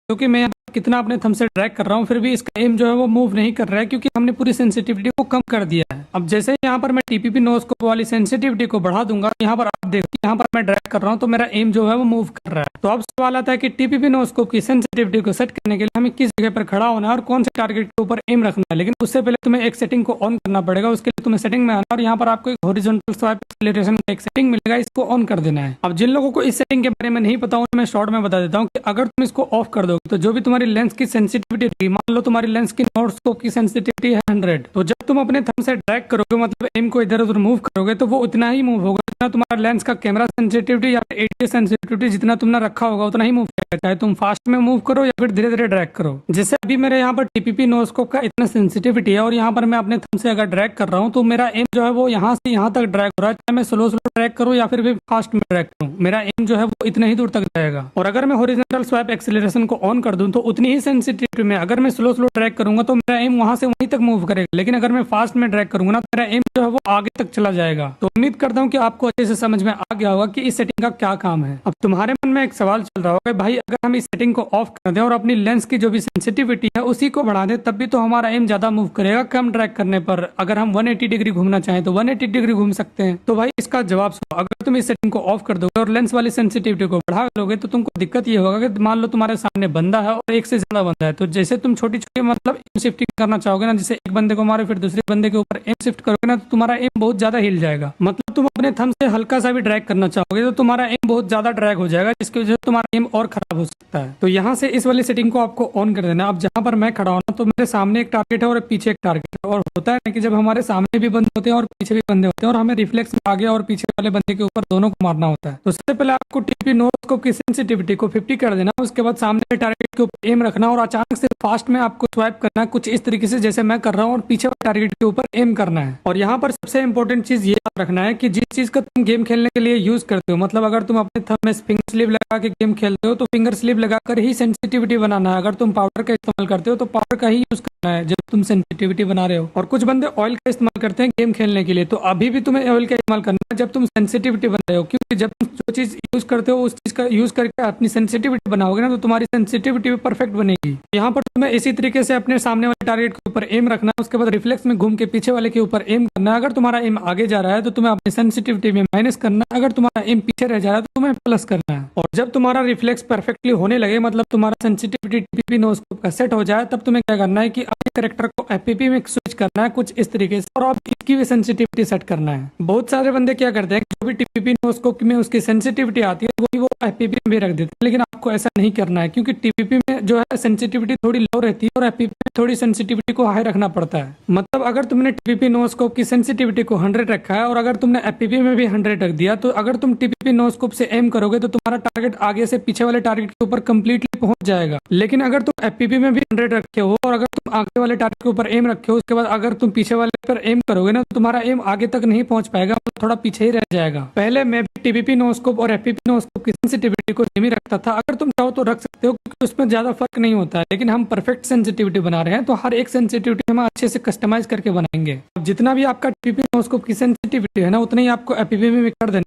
क्योंकि मैं कितना अपने थंब से ड्रैग कर रहा हूँ, फिर भी इसका एम जो है वो मूव नहीं कर रहा है, क्योंकि हमने पूरी सेंसिटिविटी को कम कर दिया है। अब जैसे यहाँ पर मैं टीपीपी नो स्कोप वाली सेंसिटिविटी को बढ़ा दूंगा, यहाँ पर आप देखो यहाँ पर मैं ड्रैग कर रहा हूँ तो मेरा एम जो है वो मूव कर रहा है। तो अब सवाल आता है कि टीपीपी नो स्कोप की सेंसिटिविटी को सेट करने के लिए हमें किस जगह पर खड़ा होना है और कौन से टारगेट के ऊपर एम रखना है। लेकिन उससे पहले तुम्हें एक सेटिंग को ऑन करना पड़ेगा। उसके लिए तुम्हें सेटिंग में आना और यहाँ पर आपको एक हॉरिजॉन्टल स्वाइप एक्सेलरेशन का एक सेटिंग मिलेगा, इसको ऑन कर देना है। अब जिन लोगों को इस सेटिंग के बारे में नहीं पता, मैं शॉर्ट में बता देता हूँ कि अगर तुम इसको ऑफ कर दोगे तो जो भी तुम्हारी लेंस की सेंसिटिविटी, मान लो तुम्हारी लेंस की नॉर्थ स्कोप की सेंसिटिविटी है 100, तो जब तुम अपने थंब से ड्रैग करोगे, मतलब एम को इधर उधर मूव करोगे, तो वो उतना ही मूव होगा जितना तुम्हारा लेंस का कैमरा सेंसिटिविटी या एडीएस सेंसिटिविटी जितना तुमने रखा होगा उतना ही मूव करेगा, चाहे तुम फास्ट में मूव करो या फिर धीरे धीरे ड्रैग करो। जैसे अभी मेरे यहाँ पर टीपीपी नो स्कोप का इतना सेंसिटिविटी है और यहाँ पर मैं अपने थंब से अगर ड्रैग कर रहा हूँ तो मेरा एम जो है वो यहाँ से यहाँ तक ड्रैग हो रहा है, चाहे मैं स्लो ड्रैग करूँ या फिर फास्ट में ड्रैग करूँ, मेरा एम जो है वो इतना ही दूर तक जाएगा। और अगर मैं हॉरिजॉन्टल स्वाइप एक्सेलरेशन को ऑन कर दूं तो उतनी ही सेंसिटिविटी में अगर मैं स्लो ड्रैग करूंगा तो मेरा एम वहां से वहीं तक मूव करेगा, लेकिन अगर मैं फास्ट में ड्रैग करूंगा ना, मेरा एम जो है वो आगे तक चला जाएगा। तो उम्मीद करता हूं कि आपको अच्छे से समझ में आ गया होगा कि इस सेटिंग का क्या काम है। अब तुम्हारे मन में एक सवाल चल रहा होगा, भाई अगर हम इस सेटिंग को ऑफ कर दें और अपनी लेंस की जो भी सेंसिटिविटी है उसी को बढ़ा दें, तब भी तो हमारा एम ज्यादा मूव करेगा कम ड्रैग करने पर। अगर हम 180 डिग्री घूमना चाहें तो 180 डिग्री घूम सकते हैं। तो भाई इसका जवाब सुनो, अगर तुम इस सेटिंग को ऑफ कर दोगे और लेंस वाली सेंसिटिविटी को बढ़ा लोगे तो तुमको दिक्कत ये होगा कि मान लो तुम्हारे सामने बंदा है और एक से ज्यादा बंदा है, तो जैसे तुम छोटी छोटी मतलब एम शिफ्टिंग करना चाहोगे ना, जैसे एक बंदे को मारो फिर दूसरे बंदे के ऊपर एम शिफ्ट करोगे ना, तो तुम्हारा एम बहुत ज्यादा हिल जाएगा। मतलब तुम अपने थंब से हल्का सा भी ड्रैग करना चाहोगे तो तुम्हारा एम बहुत ज्यादा ड्रैग हो जाएगा, जिसकी वजह से तुम्हारा एम और खराब हो सकता है। तो यहाँ से इस वाली सेटिंग को आपको ऑन कर देना। अब जहाँ पर मैं खड़ा हूँ ना, तो मेरे सामने एक टारगेट है और पीछे एक टारगेट है, और होता है ना कि जब हमारे सामने भी बंदे होते हैं और पीछे भी बंदे होते हैं और हमें रिफ्लेक्स में आगे और पीछे वाले बंदे के ऊपर दोनों को मारना होता है, तो सबसे पहले आपको टीपी नोस्कोप की सेंसिटिविटी को 50 कर देना। उसके बाद सामने टारगेट के ऊपर एम रखना और अचानक से फास्ट में आपको स्वाइप करना है कुछ इस तरीके से जैसे मैं कर रहा हूँ, और पीछे वाले टारगेट के ऊपर एम करना है। और यहाँ पर सबसे इंपॉर्टेंट चीज ये याद रखना है कि जिस चीज का तुम गेम खेलने के लिए यूज करते हो, मतलब अगर तुम अपने थंब में फिंगर स्लिप लगा के गेम खेलते हो तो फिंगर स्लिप लगाकर ही सेंसिटिविटी बनाना है। अगर तुम पाउडर का इस्तेमाल करते हो तो पाउडर का ही यूज करना है जब तुम सेंसिटिविटी बना रहे हो। और कुछ बंदे ऑयल का इस्तेमाल करते हैं गेम खेलने के लिए, तो अभी भी तुम्हें ऑयल का इस्तेमाल करना है जब तुम सेंसिटिविटी बना रहे हो, क्योंकि जब तुम जो चीज यूज करते हो उस चीज का यूज करके अपनी सेंसिटिविटी बनाओगे ना, तो तुम्हारी सेंसिटिविटी भी परफेक्ट बनेगी। यहाँ पर तुम्हें इसी तरीके से अपने सामने वाले टारगेट के ऊपर एम रखना है, उसके बाद रिफ्लेक्स में घूम के पीछे वाले के ऊपर एम करना है। अगर तुम्हारा एम आगे जा रहा है तो तुम्हें अपनी सेंसिटिविटी में माइनस करना है, अगर तुम्हारा एम पीछे रह जा रहा है तो तुम्हें प्लस करना है। और जब तुम्हारा रिफ्लेक्स परफेक्टली होने लगे, मतलब तुम्हारा सेंसिटिविटी टीपीपी नोस्कोप का सेट हो जाए, तब तुम्हें क्या करना है कि अपने कैरेक्टर को एफपीपी में स्विच करना है कुछ इस तरीके से, और अब इसकी भी सेंसिटिविटी सेट करना है। बहुत सारे बंदे क्या करते हैं, जो भी टीपीपी नोस्कोप में उसकी सेंसिटिविटी आती है वही वो एफपीपी में भी रख देते हैं, लेकिन आपको ऐसा नहीं करना है, क्योंकि टीपीपी में जो है सेंसिटिविटी थोड़ी लो रहती है और एफपीपी में थोड़ी सेंसिटिविटी को हाई रखना पड़ता है। मतलब अगर तुमने टीपीपी नोस्कोप की सेंसिटिविटी को 100 रखा है और अगर तुमने एफपीपी में भी 100 रख दिया, तो अगर तुम टीपीपी नोस्कोप से एम करोगे तो तुम्हारा टारगेट आगे से पीछे वाले टारगेट के ऊपर कंप्लीटली पहुंच जाएगा। लेकिन अगर तुम एफपीपी में भी 100 रखे हो और अगर तुम आगे वाले टारगेट के ऊपर एम रखे हो, उसके बाद अगर तुम पीछे वाले पर एम करोगे ना, तो तुम्हारा एम आगे तक नहीं पहुंच पाएगा, मतलब थोड़ा पीछे ही रह जाएगा। पहले मैं भी टीपीपी नोस्कोप और एफपीपी नोस्कोप की सेंसिटिविटी को सेम ही रखता था, अगर तुम चाहो तो रख सकते हो क्योंकि उसमें ज्यादा फर्क नहीं होता है, लेकिन हम परफेक्ट सेंसिटिविटी बना रहे हैं तो हर एक सेंसिटिविटी हम अच्छे से कस्टमाइज करके बनाएंगे। अब जितना भी आपका टीपीपी नोस्कोप की सेंसिटिविटी है ना, उतना ही आपको एफपीपी में भी कर देना।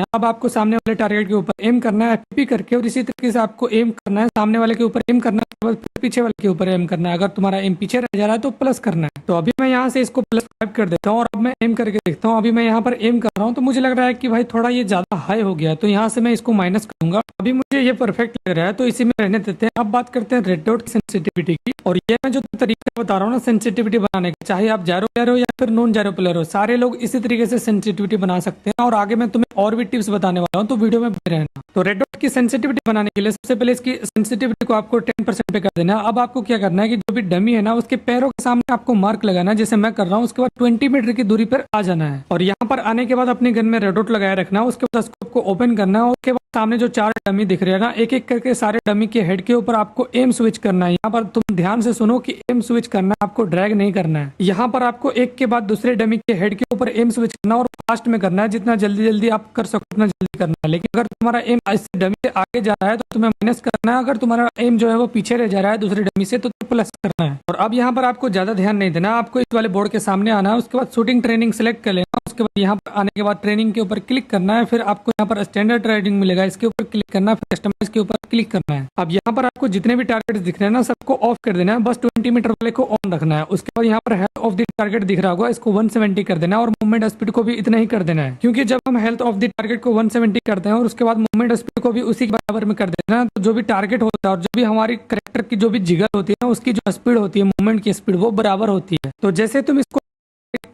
हैं। अब आपको सामने वाले टारगेट के ऊपर एम करना है FP करके, और इसी तरीके से आपको एम करना है सामने वाले के ऊपर एम करना है, उसके बाद फिर पीछे वाले के ऊपर एम करना है। अगर तुम्हारा एम पीछे रह जा रहा है तो प्लस करना है। तो अभी मैं यहाँ से इसको +5 कर देता हूँ और अब मैं एम करके देखता हूँ। अभी मैं यहाँ पर एम कर रहा हूँ तो मुझे लग रहा है कि भाई थोड़ा ये ज्यादा हाई हो गया, तो यहाँ से मैं इसको माइनस करूंगा। अभी मुझे ये परफेक्ट लग रहा है तो इसी में रहने देते हैं। अब बात करते हैं रेड डॉट की सेंसिटिविटी की, और ये मैं जो तरीका बता रहा हूँ ना सेंसिटिविटी बनाने का, चाहे आप जैरो प्लेयर हो या फिर नॉन जैरो प्लेयर हो, सारे लोग इसी तरीके से सेंसिटिविटी बना सकते हैं। और आगे मैं तुम्हें और भी टिप्स बताने वाला हूँ, तो वीडियो में बने रहना। तो रेड डॉट की सेंसिटिविटी बनाने के लिए सबसे पहले इसकी सेंसिटिविटी को आपको 10% पे कर देना है। अब आपको क्या करना है कि जो भी डमी है ना उसके पैरों के सामने आपको मार्क लगाना है, जैसे मैं कर रहा हूँ। उसके बाद 20 मीटर की दूरी पर आ जाना है, और यहाँ पर आने के बाद अपने गन में रेड डॉट लगाए रखना है। उसके बाद स्कोप को ओपन करना है, और उसके बाद सामने जो 4 डमी दिख रहे हैं ना, एक एक करके सारे डमी के हेड के ऊपर आपको एम स्विच करना है। यहाँ पर तुम ध्यान से सुनो कि एम स्विच करना है, आपको ड्रैग नहीं करना है। यहाँ पर आपको एक के बाद दूसरे डमी के हेड के ऊपर एम स्विच करना और फास्ट में करना है, जितना जल्दी जल्दी आप कर सको उतना जल्दी करना है। लेकिन अगर तुम्हारा एम इससे डमी से आगे जा रहा है तो तुम्हें माइनस करना है, अगर तुम्हारा एम जो है वो पीछे रह जा रहा है दूसरे डमी से तो प्लस करना है। और अब यहाँ पर आपको ज्यादा ध्यान नहीं देना, आपको इस वाले बोर्ड के सामने आना है। उसके बाद शूटिंग ट्रेनिंग सेलेक्ट कर लेना। उसके बाद यहाँ पर आने के बाद ट्रेनिंग के ऊपर क्लिक करना है, फिर आपको यहाँ पर स्टैंडर्ड ट्रेनिंग मिलेगा, इसके ऊपर क्लिक करना है, फिर कस्टमाइज के ऊपर क्लिक करना है। अब यहाँ पर आपको जितने भी टारगेट दिख रहे हैं ना सबको ऑफ कर देना है, बस 20 मीटर वाले को ऑन रखना है। उसके बाद यहाँ पर हेल्थ ऑफ द टारगेट दिख रहा होगा, इसको 170 कर देना है, और मूवमेंट स्पीड को भी इतना ही कर देना है, क्योंकि जब हम हेल्थ ऑफ द टारगेट को 170 करते हैं और उसके बाद मूवमेंट स्पीड को भी उसी के बराबर में कर देना है, तो जो भी टारगेट होता है और जो भी हमारी करेक्टर की जो भी जिगर होती है ना उसकी जो स्पीड होती है, मूवमेंट की स्पीड, वो बराबर होती है। तो जैसे तुम इसको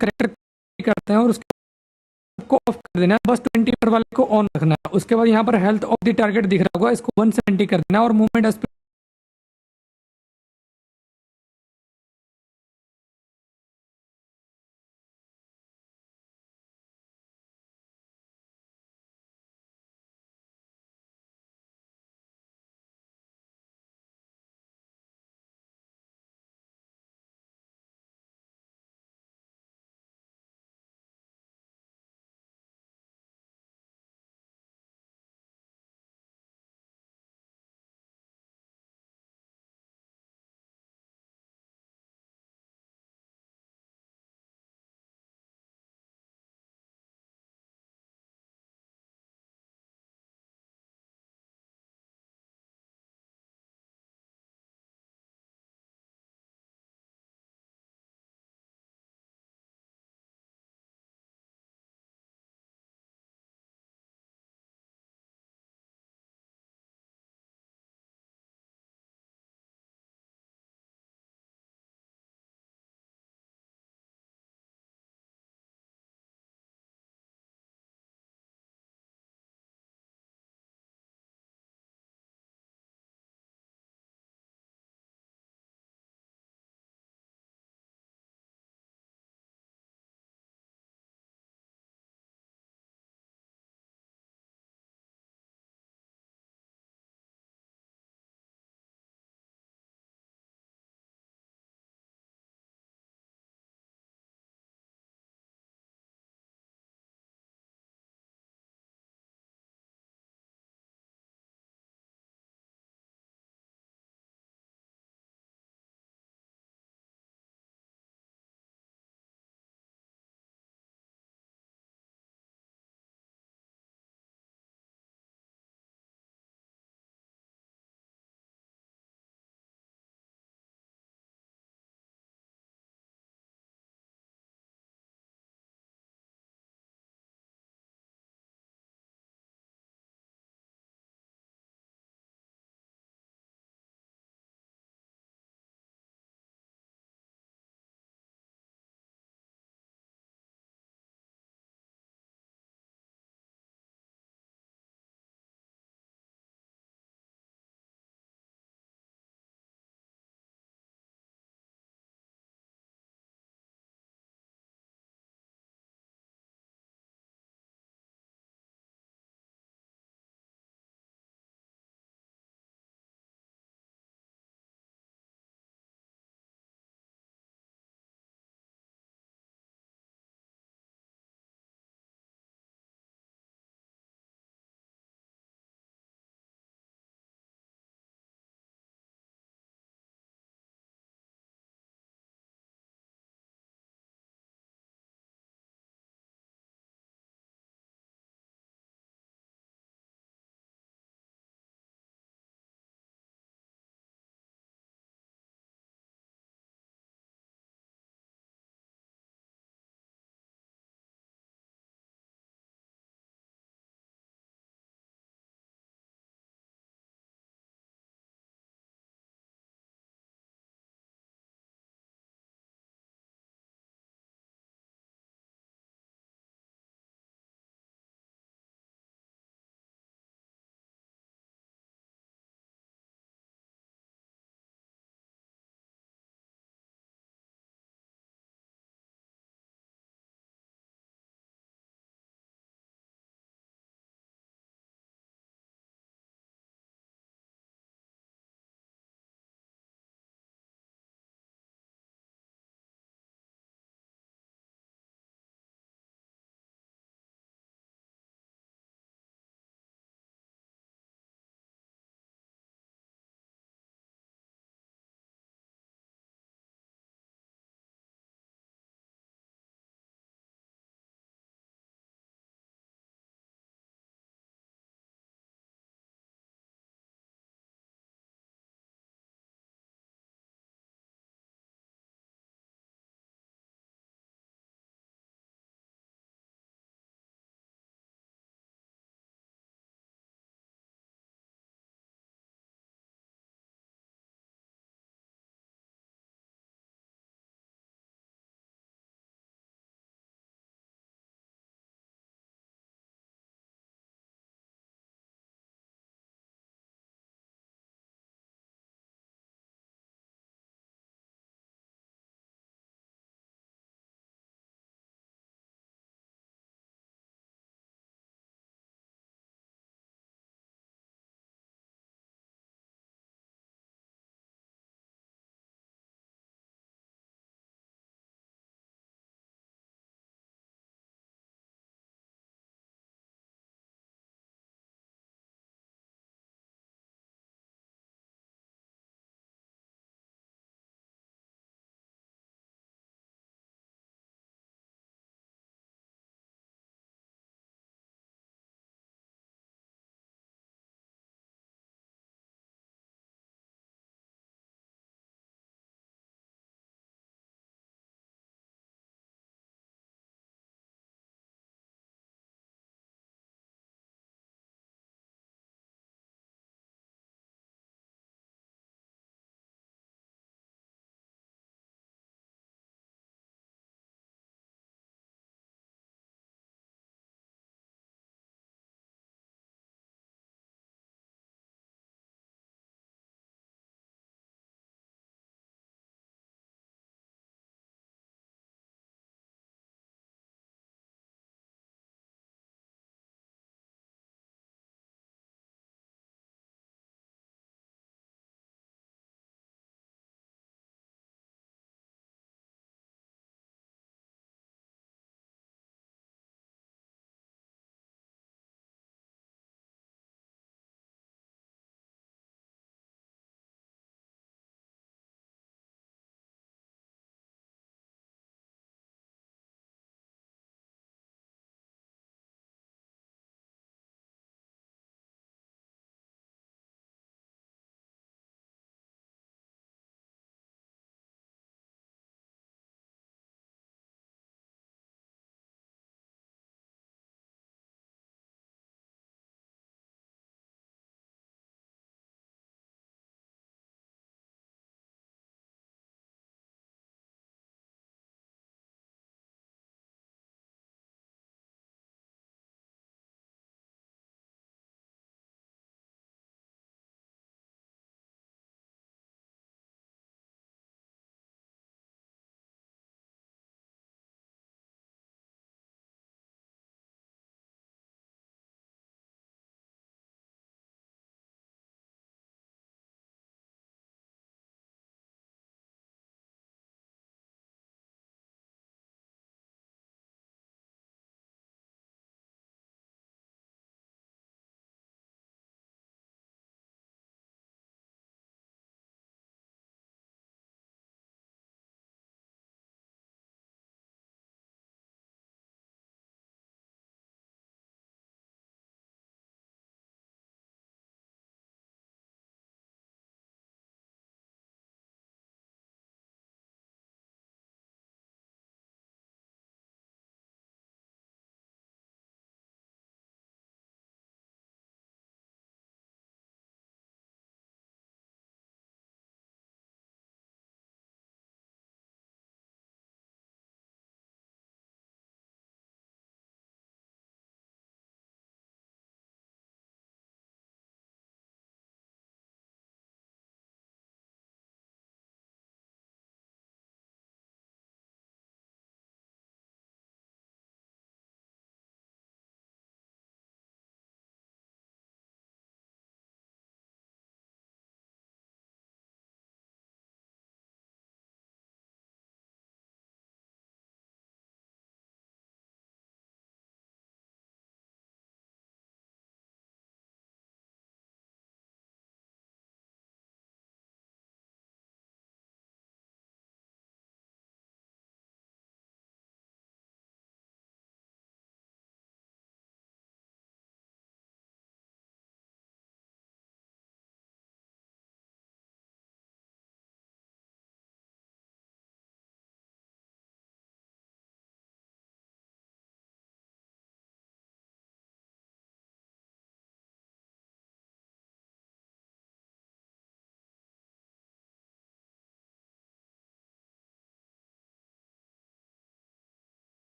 करेक्टर करते हैं और उसके को ऑफ कर देना है, बस 20 मीटर वाले को ऑन रखना है। उसके बाद यहाँ पर हेल्थ ऑफ द टारगेट दिख रहा होगा, इसको 170 कर देना है, और मूवमेंट स्पीड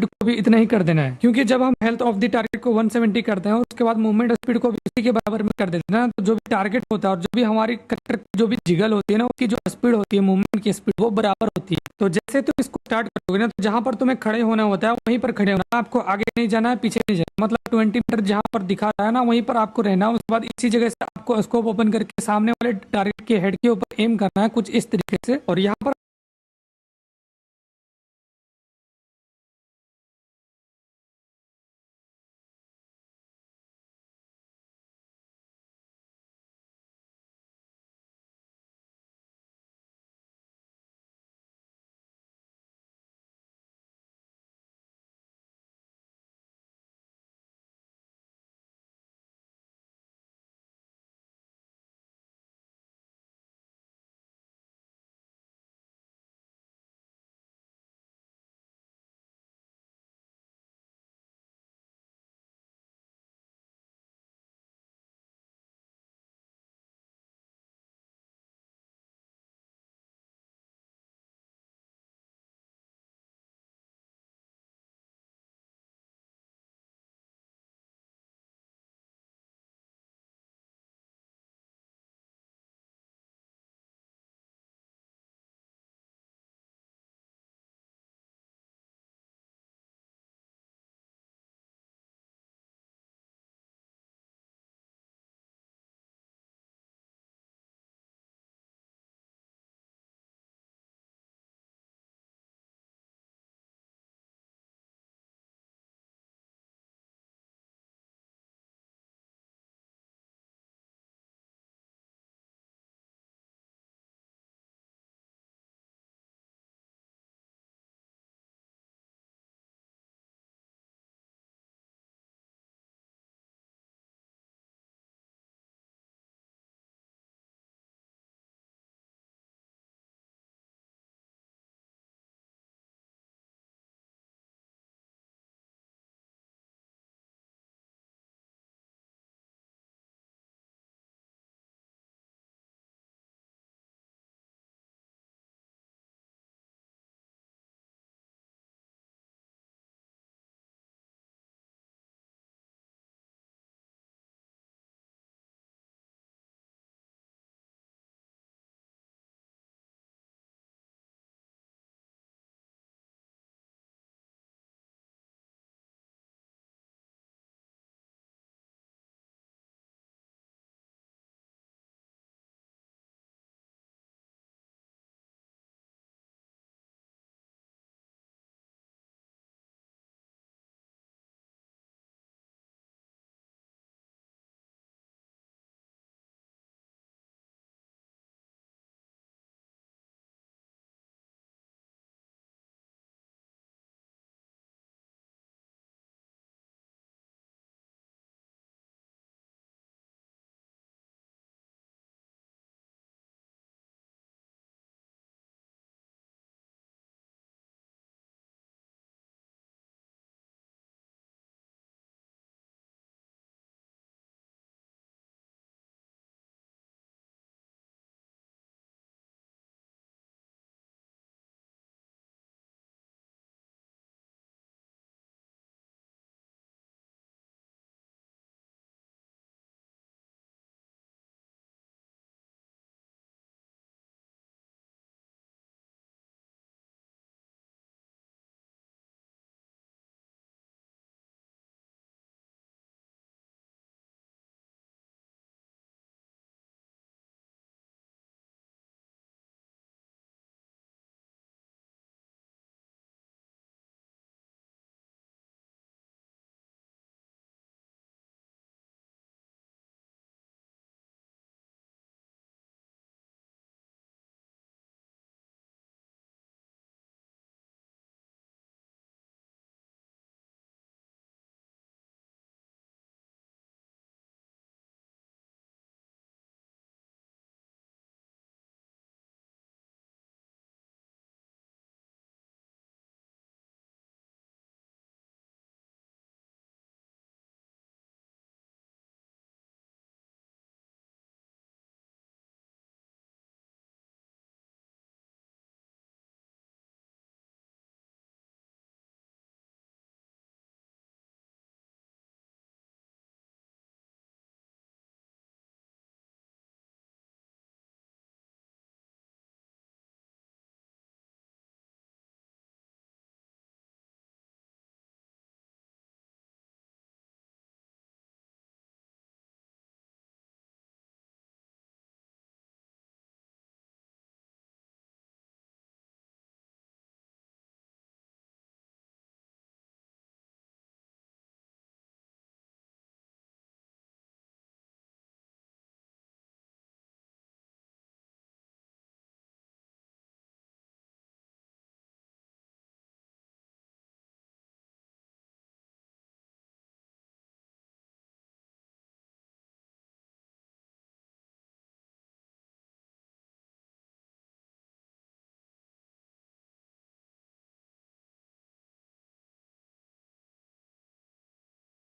स्पीड को भी इतना ही कर देना है, क्योंकि जब हम हेल्थ ऑफ द टारगेट को 170 करते हैं उसके बाद मूवमेंट स्पीड को भी उसी के बराबर में कर देते हैं ना, तो जो भी टारगेट होता है और जो भी हमारी करेक्टर की जो भी जिगल होती है ना, उसकी जो स्पीड होती है, मूवमेंट की स्पीड, वो बराबर होती है। तो जैसे तुम इसको स्टार्ट करोगे ना, तो जहां पर तुम्हें खड़े होना होता है वहीं पर खड़े होना है, आपको आगे नहीं जाना है, पीछे नहीं जाना, मतलब 20 मीटर जहां पर दिखा रहा है ना वहीं पर आपको रहना है। उसके बाद इसी जगह से आपको स्कोप ओपन करके सामने वाले टारगेट के हेड के ऊपर एम करना है कुछ इस तरीके से, और यहाँ पर